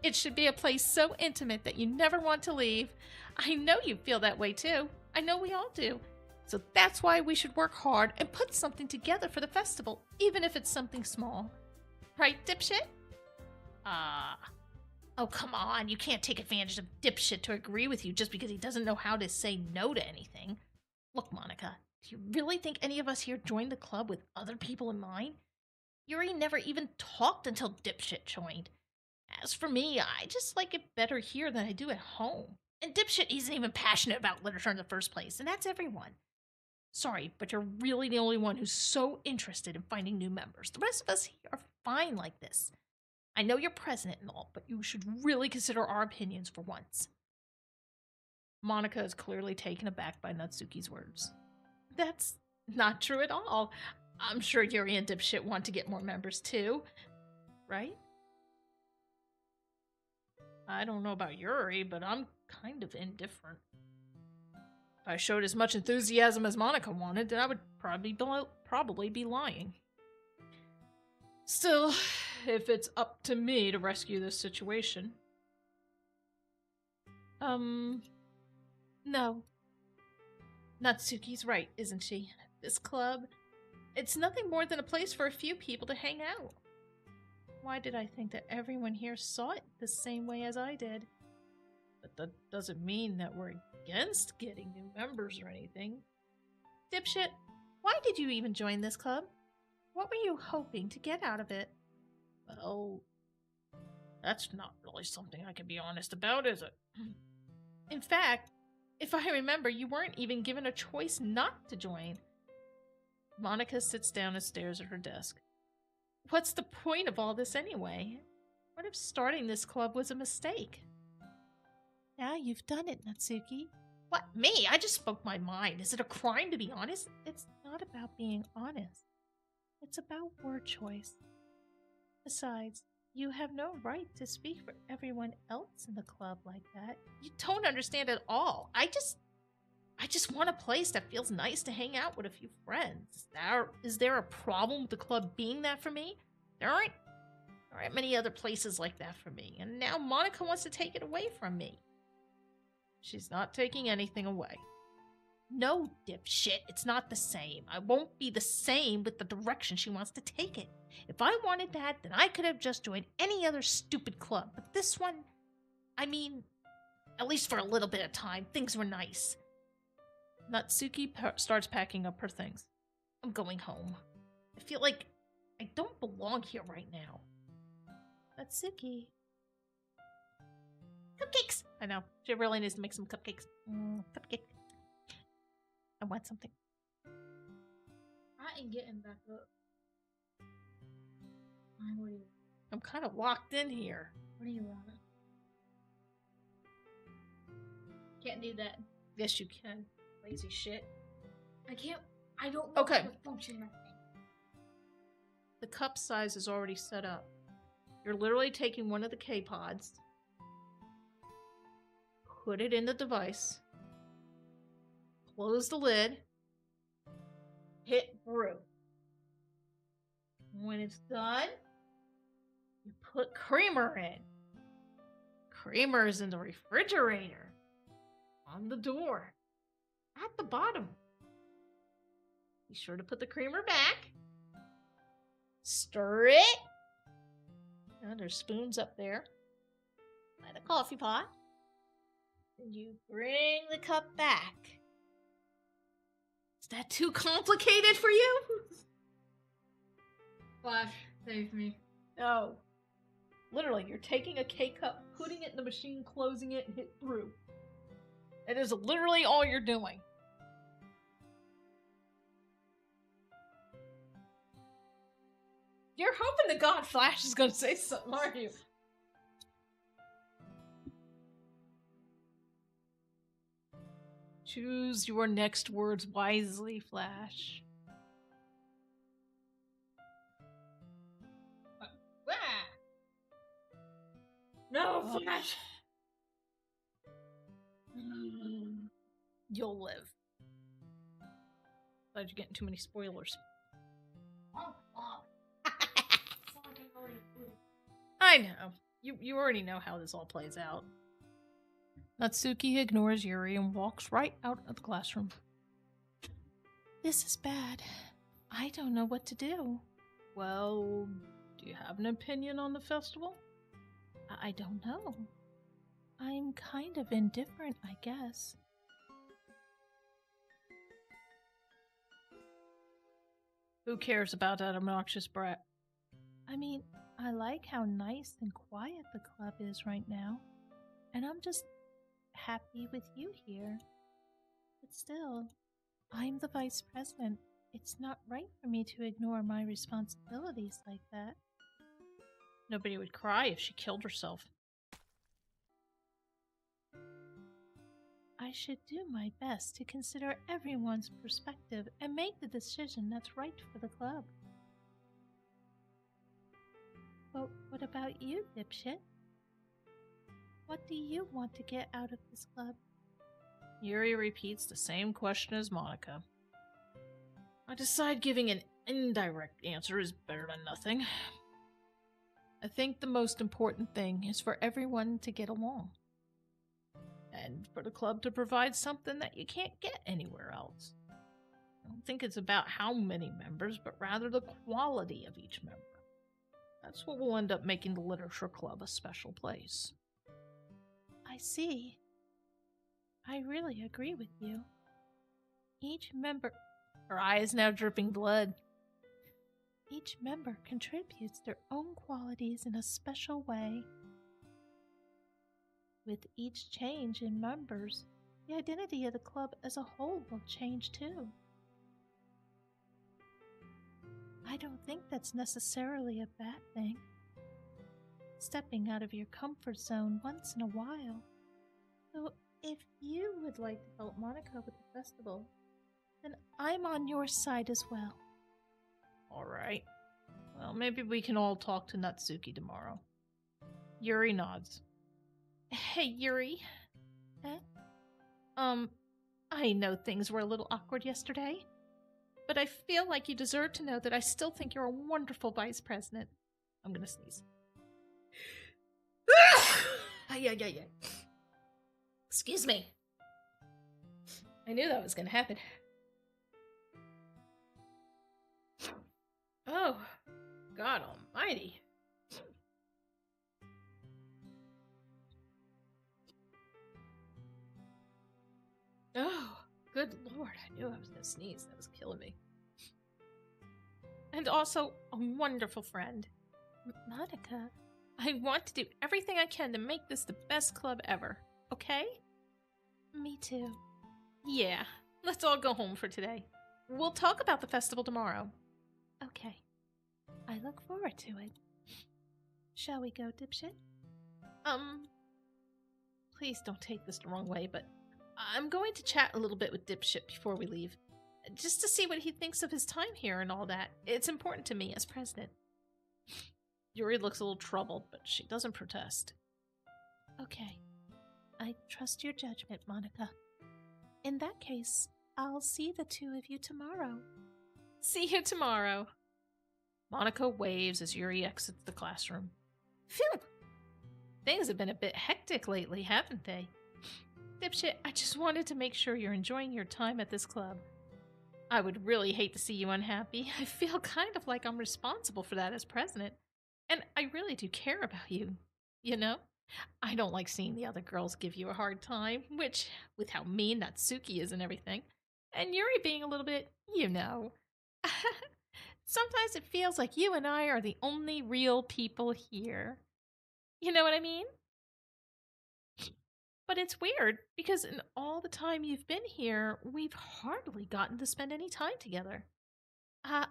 It should be a place so intimate that you never want to leave. I know you feel that way too. I know we all do. So that's why we should work hard and put something together for the festival, even if it's something small. Right, Dipshit? Oh, come on. You can't take advantage of Dipshit to agree with you just because he doesn't know how to say no to anything. Look, Monica, do you really think any of us here joined the club with other people in mind? Yuri never even talked until Dipshit joined. As for me, I just like it better here than I do at home. And Dipshit isn't even passionate about literature in the first place, and that's everyone. Sorry, but you're really the only one who's so interested in finding new members. The rest of us here are fine like this. I know you're president and all, but you should really consider our opinions for once. Monica is clearly taken aback by Natsuki's words. That's not true at all. I'm sure Yuri and Dipshit want to get more members too. Right? I don't know about Yuri, but I'm kind of indifferent. If I showed as much enthusiasm as Monica wanted, then I would probably be lying. Still, if it's up to me to rescue this situation. No. Natsuki's right, isn't she? This club, it's nothing more than a place for a few people to hang out. Why did I think that everyone here saw it the same way as I did? But that doesn't mean that we're against getting new members or anything. Dipshit, why did you even join this club? What were you hoping to get out of it? Well, that's not really something I can be honest about, is it? In fact, if I remember, you weren't even given a choice not to join. Monica sits down and stares at her desk. What's the point of all this anyway? What if starting this club was a mistake? Now you've done it, Natsuki. What, me? I just spoke my mind. Is it a crime to be honest? It's not about being honest. It's about word choice. Besides, you have no right to speak for everyone else in the club like that. You don't understand at all. I just want a place that feels nice to hang out with a few friends. Is there a problem with the club being that for me? There aren't many other places like that for me, and now Monica wants to take it away from me. She's not taking anything away. No, dipshit, it's not the same. I won't be the same with the direction she wants to take it. If I wanted that, then I could have just joined any other stupid club. But this one, I mean, at least for a little bit of time, things were nice. Natsuki starts packing up her things. I'm going home. I feel like I don't belong here right now. Natsuki. Cupcakes! I know. She really needs to make some cupcakes. Cupcake. I want something. I ain't getting back up. What do you, I'm kind of locked in here. what do you want? Can't do that. Yes, you can. Lazy shit. I can't. I don't know Okay. how to function that thing. The cup size is already set up. You're literally taking one of the K-pods, put it in the device, close the lid, hit brew. When it's done, you put creamer in. Creamer is in the refrigerator, on the door, at the bottom. Be sure to put the creamer back. Stir it. Now there's spoons up there. Light a coffee pot. Then you bring the cup back. Is that too complicated for you? Flash, save me. No. Literally, you're taking a K-cup, putting it in the machine, closing it, and hit brew. That is literally all you're doing. You're hoping to God Flash is going to say something, aren't you? Choose your next words wisely, Flash. No, Flash! You'll live. Glad you're getting too many spoilers. Oh, fuck. I know. You already know how this all plays out. Natsuki ignores Yuri and walks right out of the classroom. This is bad. I don't know what to do. Well, do you have an opinion on the festival? I don't know. I'm kind of indifferent, I guess. Who cares about that obnoxious brat? I mean, I like how nice and quiet the club is right now. And I'm just happy with you here. But still, I'm the vice president. It's not right for me to ignore my responsibilities like that. Nobody would cry if she killed herself. I should do my best to consider everyone's perspective and make the decision that's right for the club. But what about you, dipshit? What do you want to get out of this club? Yuri repeats the same question as Monica. I decide giving an indirect answer is better than nothing. I think the most important thing is for everyone to get along. and for the club to provide something that you can't get anywhere else. I don't think it's about how many members, but rather the quality of each member. That's what will end up making the literature club a special place. I see. I really agree with you. Each member... Her eye is now dripping blood. Each member contributes their own qualities in a special way. With each change in members, the identity of the club as a whole will change too. I don't think that's necessarily a bad thing. Stepping out of your comfort zone once in a while. So if you would like to help Monica with the festival, then I'm on your side as well. Alright. Well, maybe we can all talk to Natsuki tomorrow. Yuri nods. Hey, Yuri. Eh? I know things were a little awkward yesterday, but I feel like you deserve to know that I still think you're a wonderful vice president. I'm gonna sneeze. Excuse me. I knew that was gonna happen. Oh, God almighty. Oh, good lord, I knew I was gonna sneeze. That was killing me. And also, a wonderful friend. Monica, I want to do everything I can to make this the best club ever, okay? me too. Yeah, let's all go home for today. We'll talk about the festival tomorrow. Okay. I look forward to it. Shall we go, dipshit? Please don't take this the wrong way, but I'm going to chat a little bit with Dipshit before we leave. Just to see what he thinks of his time here and all that. It's important to me as president. Yuri looks a little troubled, but she doesn't protest. Okay. I trust your judgment, Monica. In that case, I'll see the two of you tomorrow. See you tomorrow. Monica waves as Yuri exits the classroom. Phew! Things have been a bit hectic lately, haven't they? Dipshit, I just wanted to make sure you're enjoying your time at this club. I would really hate to see you unhappy. I feel kind of like I'm responsible for that as president. And I really do care about you, you know? I don't like seeing the other girls give you a hard time, which, with how mean Natsuki is and everything, and Yuri being a little bit, you know. Sometimes it feels like you and I are the only real people here. You know what I mean? But it's weird, because in all the time you've been here, we've hardly gotten to spend any time together. I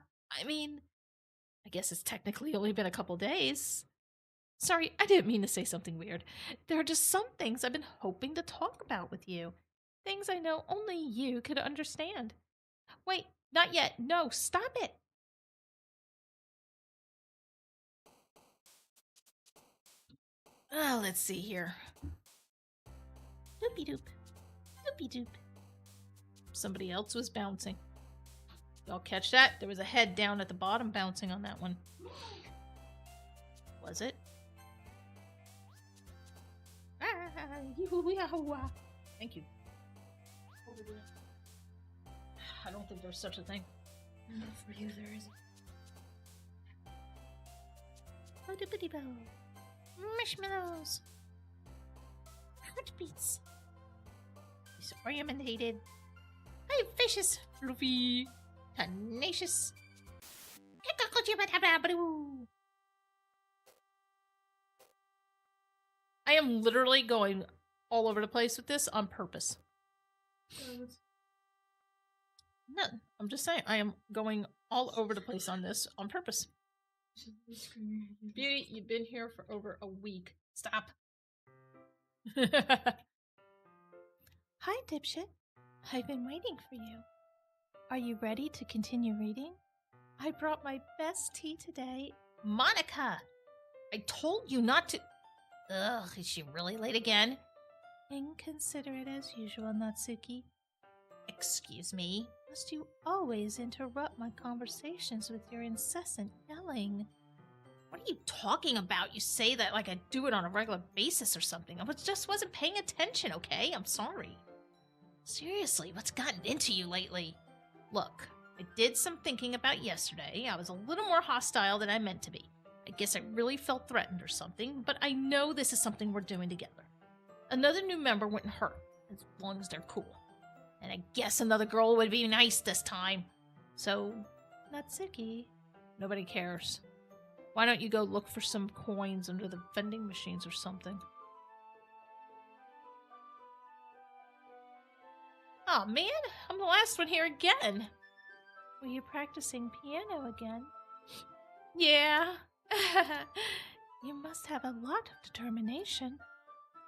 guess it's technically only been a couple days. Sorry, I didn't mean to say something weird. There are just some things I've been hoping to talk about with you. Things I know only you could understand. Wait, not yet. No, stop it. Let's see here. Doopy doop. Doopy doop. Somebody else was bouncing. Y'all catch that? There was a head down at the bottom bouncing on that one. Was it? Thank you. I don't think there's such a thing. Not for you, there isn't. Oh, doopity bow. Marshmallows. Heartbeats. Disorientated. Vivacious. Fluffy. Tenacious. I am literally going all over the place with this on purpose. No, I'm just saying, I am going all over the place on this on purpose. Beauty, you've been here for over a week. Stop. Hi, dipshit. I've been waiting for you. Are you ready to continue reading? I brought my best tea today. Monica! I told you not to... Ugh, is she really late again? Inconsiderate as usual, Natsuki. Excuse me? Must you always interrupt my conversations with your incessant yelling? What are you talking about? You say that like I do it on a regular basis or something. I just wasn't paying attention, okay? I'm sorry. Seriously, what's gotten into you lately? Look, I did some thinking about yesterday. I was a little more hostile than I meant to be. I guess I really felt threatened or something, but I know this is something we're doing together. Another new member wouldn't hurt, as long as they're cool. And I guess another girl would be nice this time. So, Natsuki, nobody cares. Why don't you go look for some coins under the vending machines or something? Oh man, I'm the last one here again. Were you practicing piano again? Yeah. You must have a lot of determination.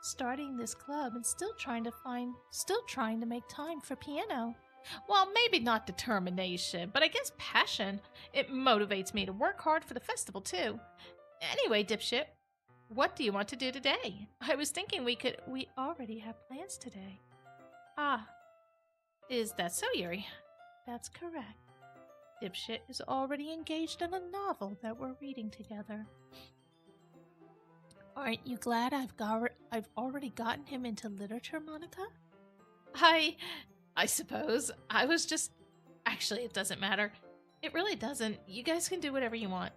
Starting this club and still trying to make time for piano. Well, maybe not determination, but I guess passion. It motivates me to work hard for the festival, too. Anyway, dipshit, what do you want to do today? I was thinking we already have plans today. Ah, is that so, Yuri? That's correct. Dipshit is already engaged in a novel that we're reading together. Aren't you glad I've already gotten him into literature, Monica? I suppose. I was just... Actually, it doesn't matter. It really doesn't. You guys can do whatever you want.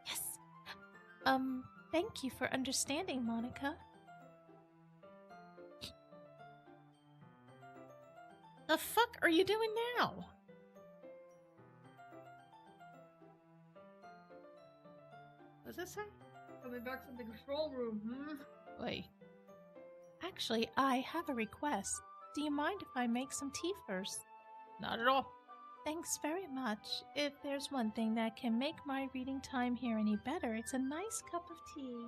Yes. Thank you for understanding, Monica. The fuck are you doing now? What does it say? Coming back from the control room, Wait. Actually, I have a request. Do you mind if I make some tea first? Not at all. Thanks very much. If there's one thing that can make my reading time here any better, it's a nice cup of tea.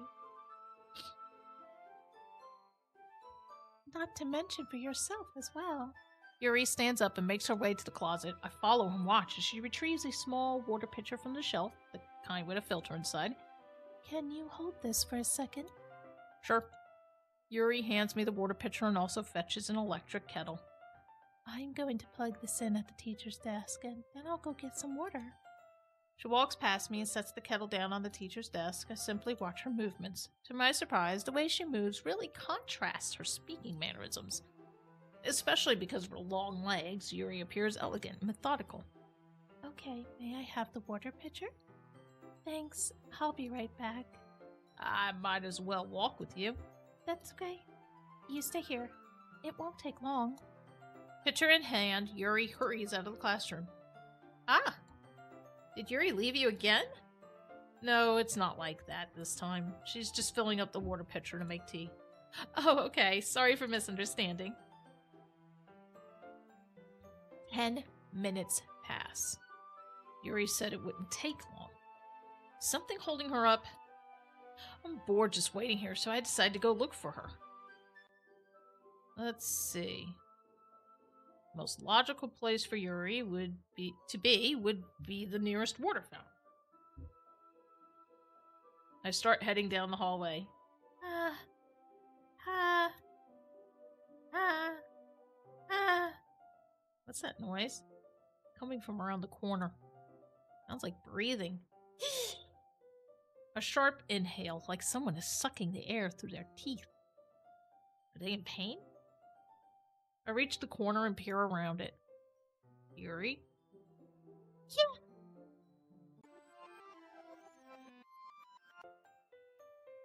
Not to mention for yourself as well. Yuri stands up and makes her way to the closet. I follow and watch as she retrieves a small water pitcher from the shelf, the kind with a filter inside. Can you hold this for a second? Sure. Yuri hands me the water pitcher and also fetches an electric kettle. I'm going to plug this in at the teacher's desk, and then I'll go get some water. She walks past me and sets the kettle down on the teacher's desk. I simply watch her movements. To my surprise, the way she moves really contrasts her speaking mannerisms. Especially because of her long legs, Yuri appears elegant and methodical. Okay, may I have the water pitcher? Thanks, I'll be right back. I might as well walk with you. That's okay. You stay here. It won't take long. Pitcher in hand, Yuri hurries out of the classroom. Ah! Did Yuri leave you again? No, it's not like that this time. She's just filling up the water pitcher to make tea. Oh, okay. Sorry for misunderstanding. 10 minutes pass. Yuri said it wouldn't take long. Something holding her up. I'm bored just waiting here, so I decided to go look for her. Let's see. Most logical place for Yuri would be the nearest water fountain. I start heading down the hallway. What's that noise? Coming from around the corner. Sounds like breathing. A sharp inhale, like someone is sucking the air through their teeth. Are they in pain? I reach the corner and peer around it. Yuri? Yeah.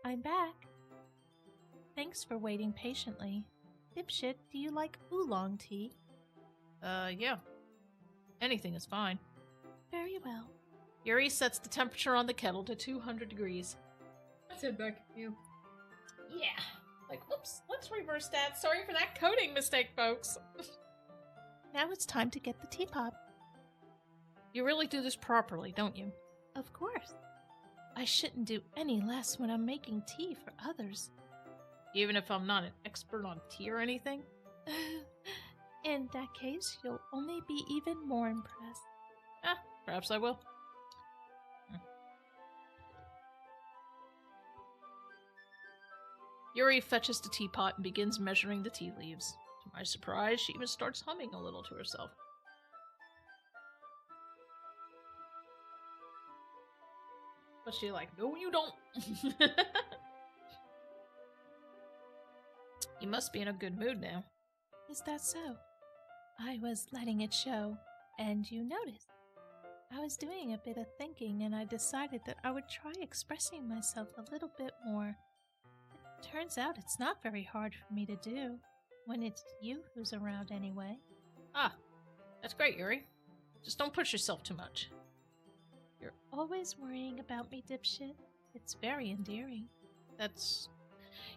I'm back. Thanks for waiting patiently. Dipshit, do you like oolong tea? Yeah. Anything is fine. Very well. Yuri sets the temperature on the kettle to 200 degrees. Let's head back to you. Yeah. Like, whoops, let's reverse that. Sorry for that coding mistake, folks. Now it's time to get the teapot. You really do this properly, don't you? Of course. I shouldn't do any less when I'm making tea for others. Even if I'm not an expert on tea or anything? In that case, you'll only be even more impressed. Perhaps I will. Yuri fetches the teapot and begins measuring the tea leaves. To my surprise, she even starts humming a little to herself. But she's like, no, you don't. You must be in a good mood now. Is that so? I was letting it show, and you noticed. I was doing a bit of thinking, and I decided that I would try expressing myself a little bit more. It turns out it's not very hard for me to do, when it's you who's around anyway. Ah, that's great, Yuri. Just don't push yourself too much. You're always worrying about me, dipshit. It's very endearing. That's...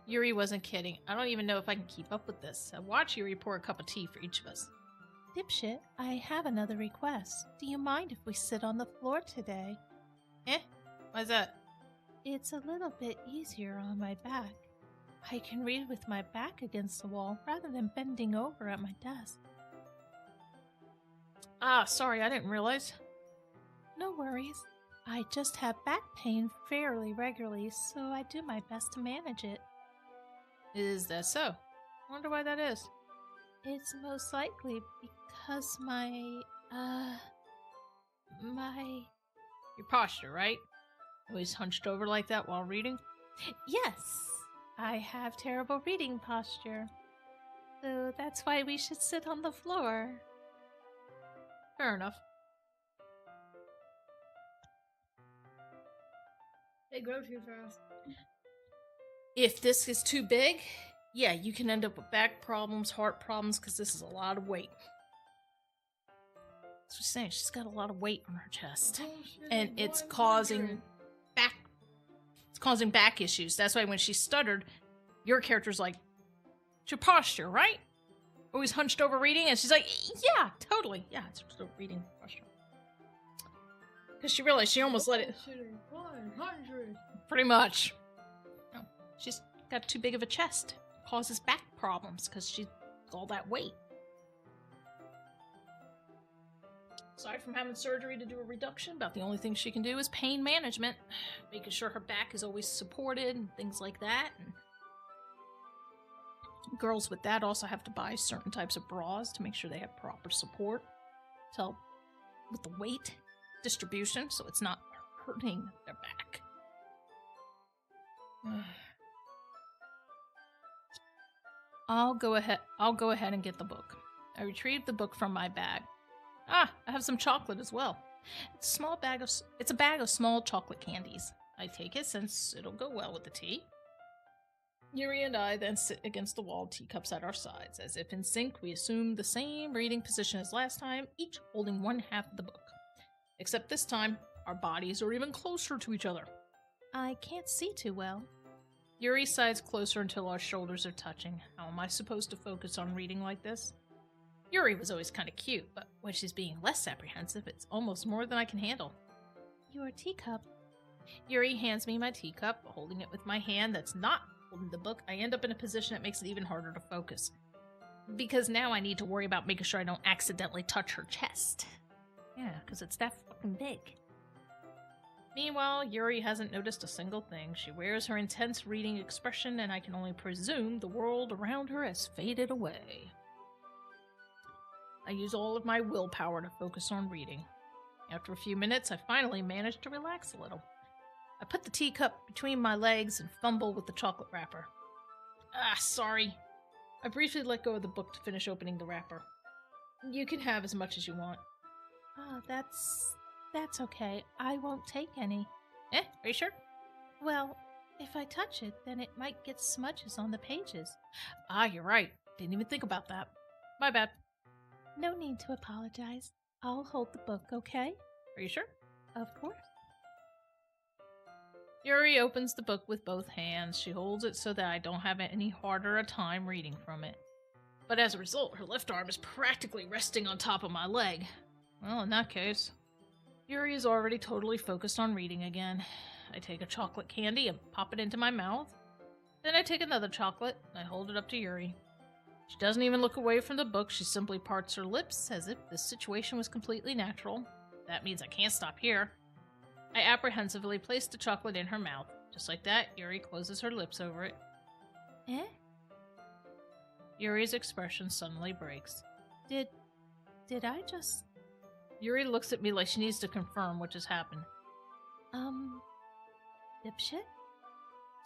Yuri wasn't kidding. I don't even know if I can keep up with this. Watch Yuri pour a cup of tea for each of us. Dipshit, I have another request. Do you mind if we sit on the floor today? Why's that? It's a little bit easier on my back. I can read with my back against the wall rather than bending over at my desk. Ah, sorry, I didn't realize. No worries. I just have back pain fairly regularly, so I do my best to manage it. Is that so? Wonder why that is. It's most likely because Your posture, right? Always hunched over like that while reading? Yes, I have terrible reading posture. So that's why we should sit on the floor. Fair enough. They grow too fast. If this is too big, yeah, you can end up with back problems, heart problems, because this is a lot of weight. That's what she's saying. She's got a lot of weight on her chest. And it's causing back issues. That's why when she stuttered, your character's like, it's your posture, right? Always hunched over reading, and she's like, yeah, totally. Yeah, it's just a reading posture. Because she realized she almost let it... 100. Pretty much. No, she's got too big of a chest. Causes back problems because she's all that weight. Aside from having surgery to do a reduction, about the only thing she can do is pain management. Making sure her back is always supported and things like that. And girls with that also have to buy certain types of bras to make sure they have proper support to help with the weight distribution so it's not hurting their back. I'll go ahead and get the book. I retrieved the book from my bag. Ah, I have some chocolate as well. It's a bag of small chocolate candies. I take it since it'll go well with the tea. Yuri and I then sit against the wall, teacups at our sides. As if in sync, we assume the same reading position as last time, each holding one half of the book. Except this time, our bodies are even closer to each other. I can't see too well. Yuri sides closer until our shoulders are touching. How am I supposed to focus on reading like this? Yuri was always kind of cute, but when she's being less apprehensive, it's almost more than I can handle. Your teacup. Yuri hands me my teacup, holding it with my hand that's not holding the book. I end up in a position that makes it even harder to focus. Because now I need to worry about making sure I don't accidentally touch her chest. Yeah, because it's that fucking big. Meanwhile, Yuri hasn't noticed a single thing. She wears her intense reading expression, and I can only presume the world around her has faded away. I use all of my willpower to focus on reading. After a few minutes, I finally manage to relax a little. I put the teacup between my legs and fumble with the chocolate wrapper. Ah, sorry. I briefly let go of the book to finish opening the wrapper. You can have as much as you want. Oh, that's okay. I won't take any. Are you sure? Well, if I touch it, then it might get smudges on the pages. Ah, you're right. Didn't even think about that. My bad. No need to apologize. I'll hold the book, okay? Are you sure? Of course. Yuri opens the book with both hands. She holds it so that I don't have any harder a time reading from it. But as a result, her left arm is practically resting on top of my leg. Well, in that case, Yuri is already totally focused on reading again. I take a chocolate candy and pop it into my mouth. Then I take another chocolate and I hold it up to Yuri. She doesn't even look away from the book. She simply parts her lips as if this situation was completely natural. That means I can't stop here. I apprehensively place the chocolate in her mouth. Just like that, Yuri closes her lips over it. Eh? Yuri's expression suddenly breaks. Did I just... Yuri looks at me like she needs to confirm what just happened. Dipshit?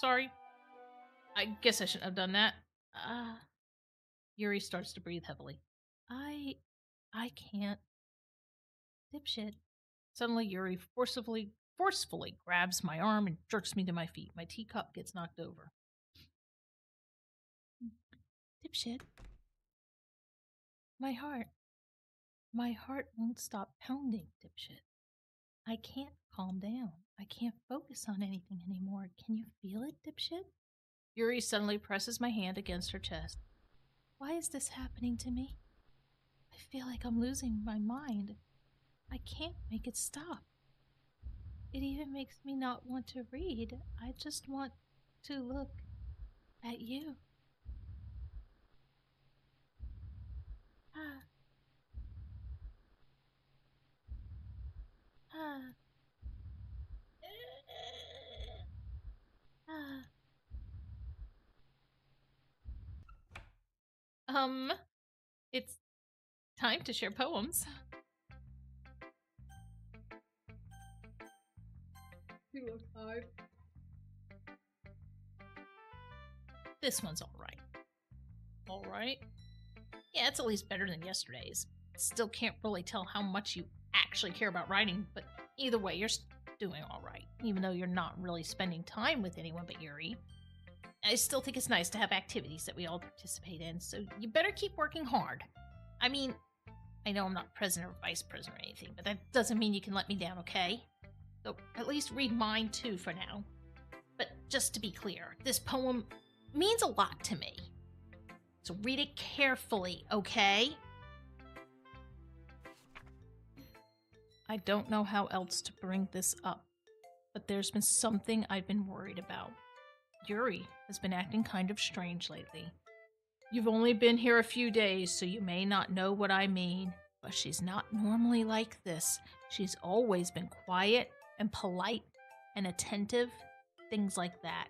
Sorry. I guess I shouldn't have done that. Yuri starts to breathe heavily. I can't. Dipshit. Suddenly, Yuri forcefully grabs my arm and jerks me to my feet. My teacup gets knocked over. Dipshit. My heart won't stop pounding, dipshit. I can't calm down. I can't focus on anything anymore. Can you feel it, dipshit? Yuri suddenly presses my hand against her chest. Why is this happening to me? I feel like I'm losing my mind. I can't make it stop. It even makes me not want to read. I just want to look at you. Ah. Ah. Ah. It's time to share poems. You look hard. This one's alright. Alright? Yeah, it's at least better than yesterday's. Still can't really tell how much you actually care about writing, but either way, you're doing alright, even though you're not really spending time with anyone but Yuri. I still think it's nice to have activities that we all participate in, so you better keep working hard. I mean, I know I'm not president or vice president or anything, but that doesn't mean you can let me down, okay? So at least read mine too for now. But just to be clear, this poem means a lot to me. So read it carefully, okay? I don't know how else to bring this up, but there's been something I've been worried about. Yuri has been acting kind of strange lately. You've only been here a few days, so you may not know what I mean, but she's not normally like this. She's always been quiet and polite and attentive, things like that.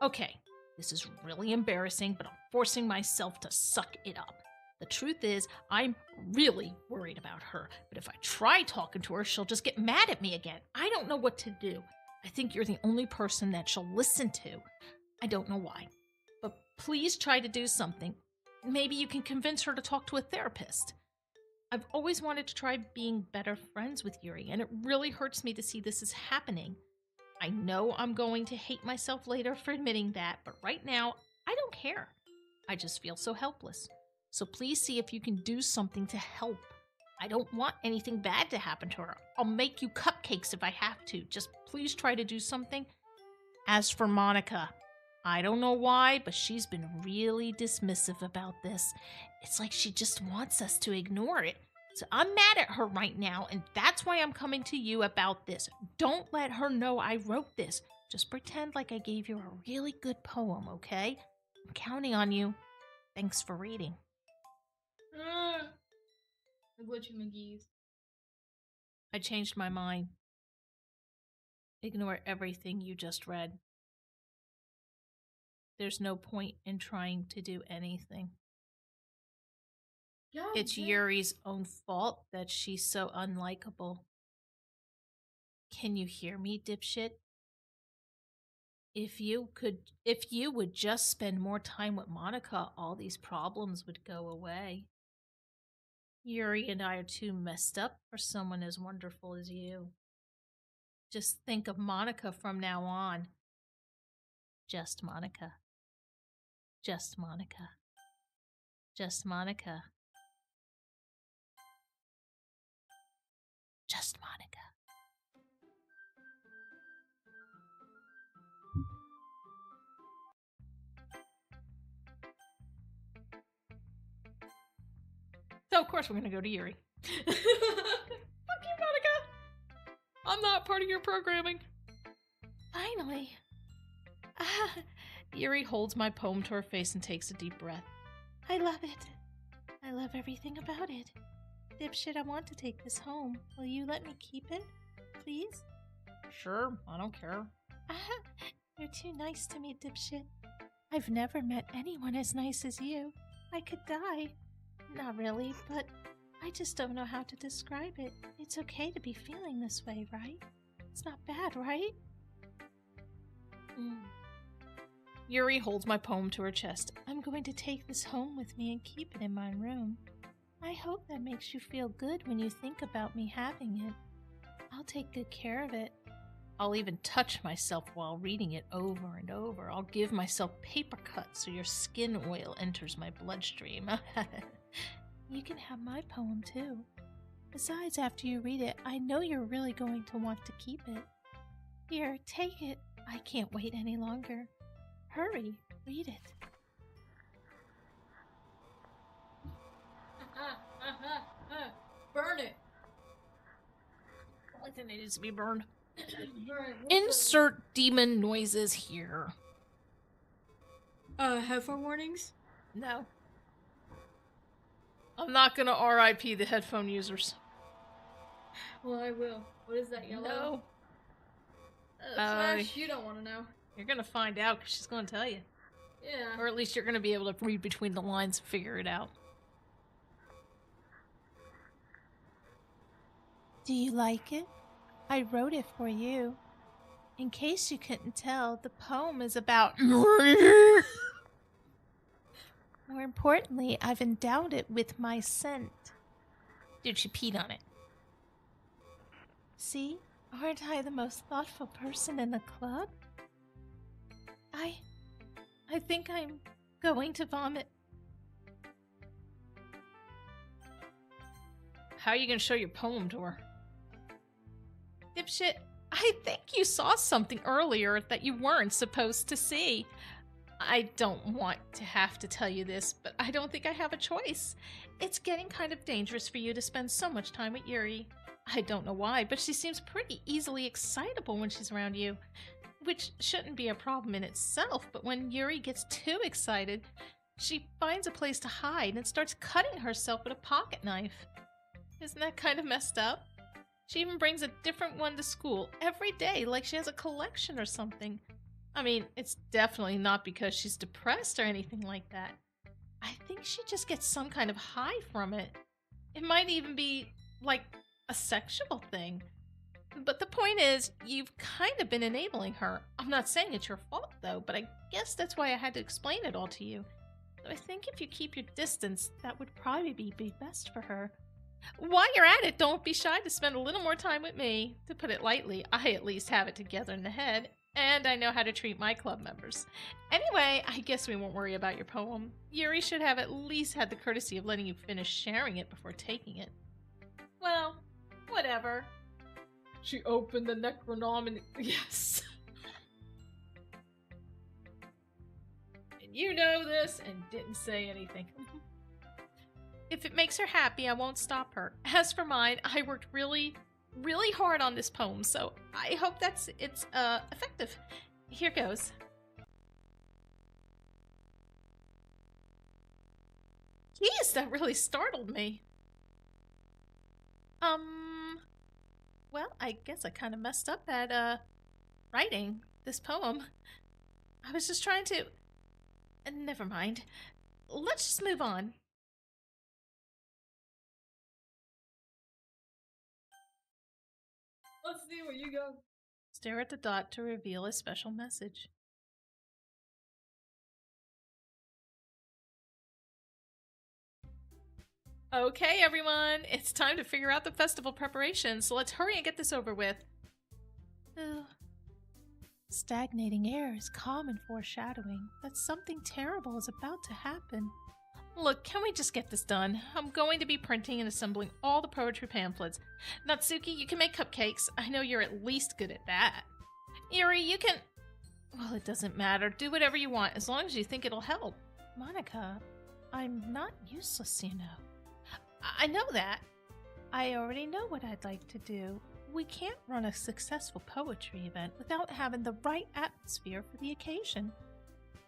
Okay, this is really embarrassing, but I'm forcing myself to suck it up. The truth is, I'm really worried about her, but if I try talking to her, she'll just get mad at me again. I don't know what to do. I think you're the only person that she'll listen to. I don't know why. But please try to do something. Maybe you can convince her to talk to a therapist. I've always wanted to try being better friends with Yuri, and it really hurts me to see this is happening. I know I'm going to hate myself later for admitting that, but right now, I don't care. I just feel so helpless. So please see if you can do something to help. I don't want anything bad to happen to her. I'll make you cupcakes if I have to. Just please try to do something. As for Monica, I don't know why, but she's been really dismissive about this. It's like she just wants us to ignore it. So I'm mad at her right now, and that's why I'm coming to you about this. Don't let her know I wrote this. Just pretend like I gave you a really good poem, okay? I'm counting on you. Thanks for reading. The Glitchy McGee's. I changed my mind. Ignore everything you just read. There's no point in trying to do anything. God, It's damn. Yuri's own fault that she's so unlikable. Can you hear me, dipshit? If you would just spend more time with Monica, all these problems would go away. Yuri and I are too messed up for someone as wonderful as you. Just think of Monica from now on. Just Monica. Just Monica. Just Monica. Just Monica. So, of course, we're going to go to Yuri. Fuck you, Monica! I'm not part of your programming. Finally. Yuri holds my poem to her face and takes a deep breath. I love it. I love everything about it. Dipshit, I want to take this home. Will you let me keep it? Please? Sure, I don't care. You're too nice to me, dipshit. I've never met anyone as nice as you. I could die. Not really, but I just don't know how to describe it. It's okay to be feeling this way, right? It's not bad, right? Yuri holds my poem to her chest. I'm going to take this home with me and keep it in my room. I hope that makes you feel good when you think about me having it. I'll take good care of it. I'll even touch myself while reading it over and over. I'll give myself paper cuts so your skin oil enters my bloodstream. You can have my poem too. Besides, after you read it, I know you're really going to want to keep it. Here, take it. I can't wait any longer. Hurry, read it. Burn it. Only thing that needs to be burned. Burn it. Insert demon noises here. Headphone warnings? No. I'm not gonna RIP the headphone users. Well, I will. What is that, yellow? No. Slash, you don't want to know. You're gonna find out because she's gonna tell you. Yeah. Or at least you're gonna be able to read between the lines and figure it out. Do you like it? I wrote it for you. In case you couldn't tell, the poem is about... More importantly, I've endowed it with my scent. Dude, she peed on it. See? Aren't I the most thoughtful person in the club? I think I'm going to vomit. How are you gonna show your poem to her? Dipshit, I think you saw something earlier that you weren't supposed to see. I don't want to have to tell you this, but I don't think I have a choice. It's getting kind of dangerous for you to spend so much time with Yuri. I don't know why, but she seems pretty easily excitable when she's around you, which shouldn't be a problem in itself, but when Yuri gets too excited, she finds a place to hide and starts cutting herself with a pocket knife. Isn't that kind of messed up? She even brings a different one to school every day, like she has a collection or something. I mean, it's definitely not because she's depressed or anything like that. I think she just gets some kind of high from it. It might even be, like, a sexual thing. But the point is, you've kind of been enabling her. I'm not saying it's your fault, though, but I guess that's why I had to explain it all to you. So I think if you keep your distance, that would probably be best for her. While you're at it, don't be shy to spend a little more time with me. To put it lightly, I at least have it together in the head, and I know how to treat my club members. Anyway, I guess we won't worry about your poem. Yuri should have at least had the courtesy of letting you finish sharing it before taking it. Well, whatever. She opened the Necronomicon. Yes. And you know this and didn't say anything. If it makes her happy, I won't stop her. As for mine, I worked really, really hard on this poem, so I hope it's effective. Here goes. Jeez, that really startled me. Well, I guess I kind of messed up at, writing this poem. I was just trying to... Never mind. Let's just move on. Let's see where you go. Stare at the dot to reveal a special message. Okay, everyone, it's time to figure out the festival preparations, so let's hurry and get this over with. Ugh. Stagnating air is common foreshadowing that something terrible is about to happen. Look, can we just get this done? I'm going to be printing and assembling all the poetry pamphlets. Natsuki, you can make cupcakes. I know you're at least good at that. Yuri, you can... Well, it doesn't matter. Do whatever you want, as long as you think it'll help. Monica, I'm not useless, you know. I know that. I already know what I'd like to do. We can't run a successful poetry event without having the right atmosphere for the occasion.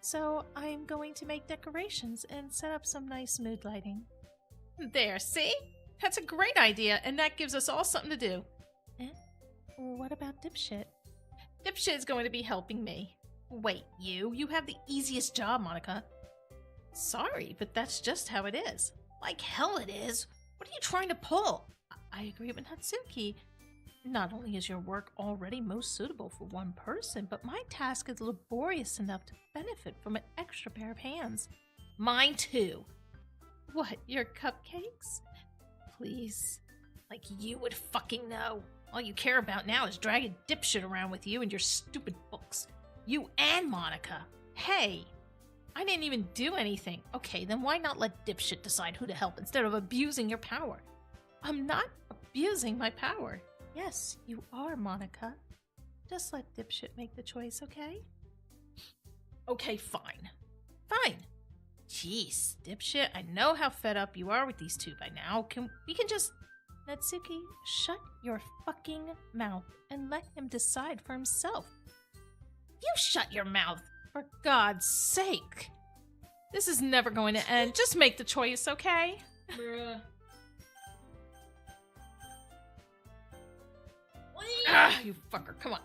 So I'm going to make decorations and set up some nice mood lighting. There, see? That's a great idea, and that gives us all something to do. What about Dipshit? Dipshit is going to be helping me. Wait, you have the easiest job, Monica. Sorry, but that's just how it is. Like hell it is. What are you trying to pull? I agree with Natsuki. Not only is your work already most suitable for one person, but my task is laborious enough to benefit from an extra pair of hands. Mine too. What, your cupcakes? Please. Like you would fucking know. All you care about now is dragging dipshit around with you and your stupid books. You and Monica. Hey, I didn't even do anything. Okay, then why not let dipshit decide who to help instead of abusing your power? I'm not abusing my power. Yes, you are, Monica. Just let dipshit make the choice, okay? Okay, fine. Fine. Jeez, dipshit, I know how fed up you are with these two by now. We can just... Natsuki, shut your fucking mouth and let him decide for himself. You shut your mouth, for God's sake. This is never going to end. Just make the choice, okay? Bruh. Ah, you fucker, come on.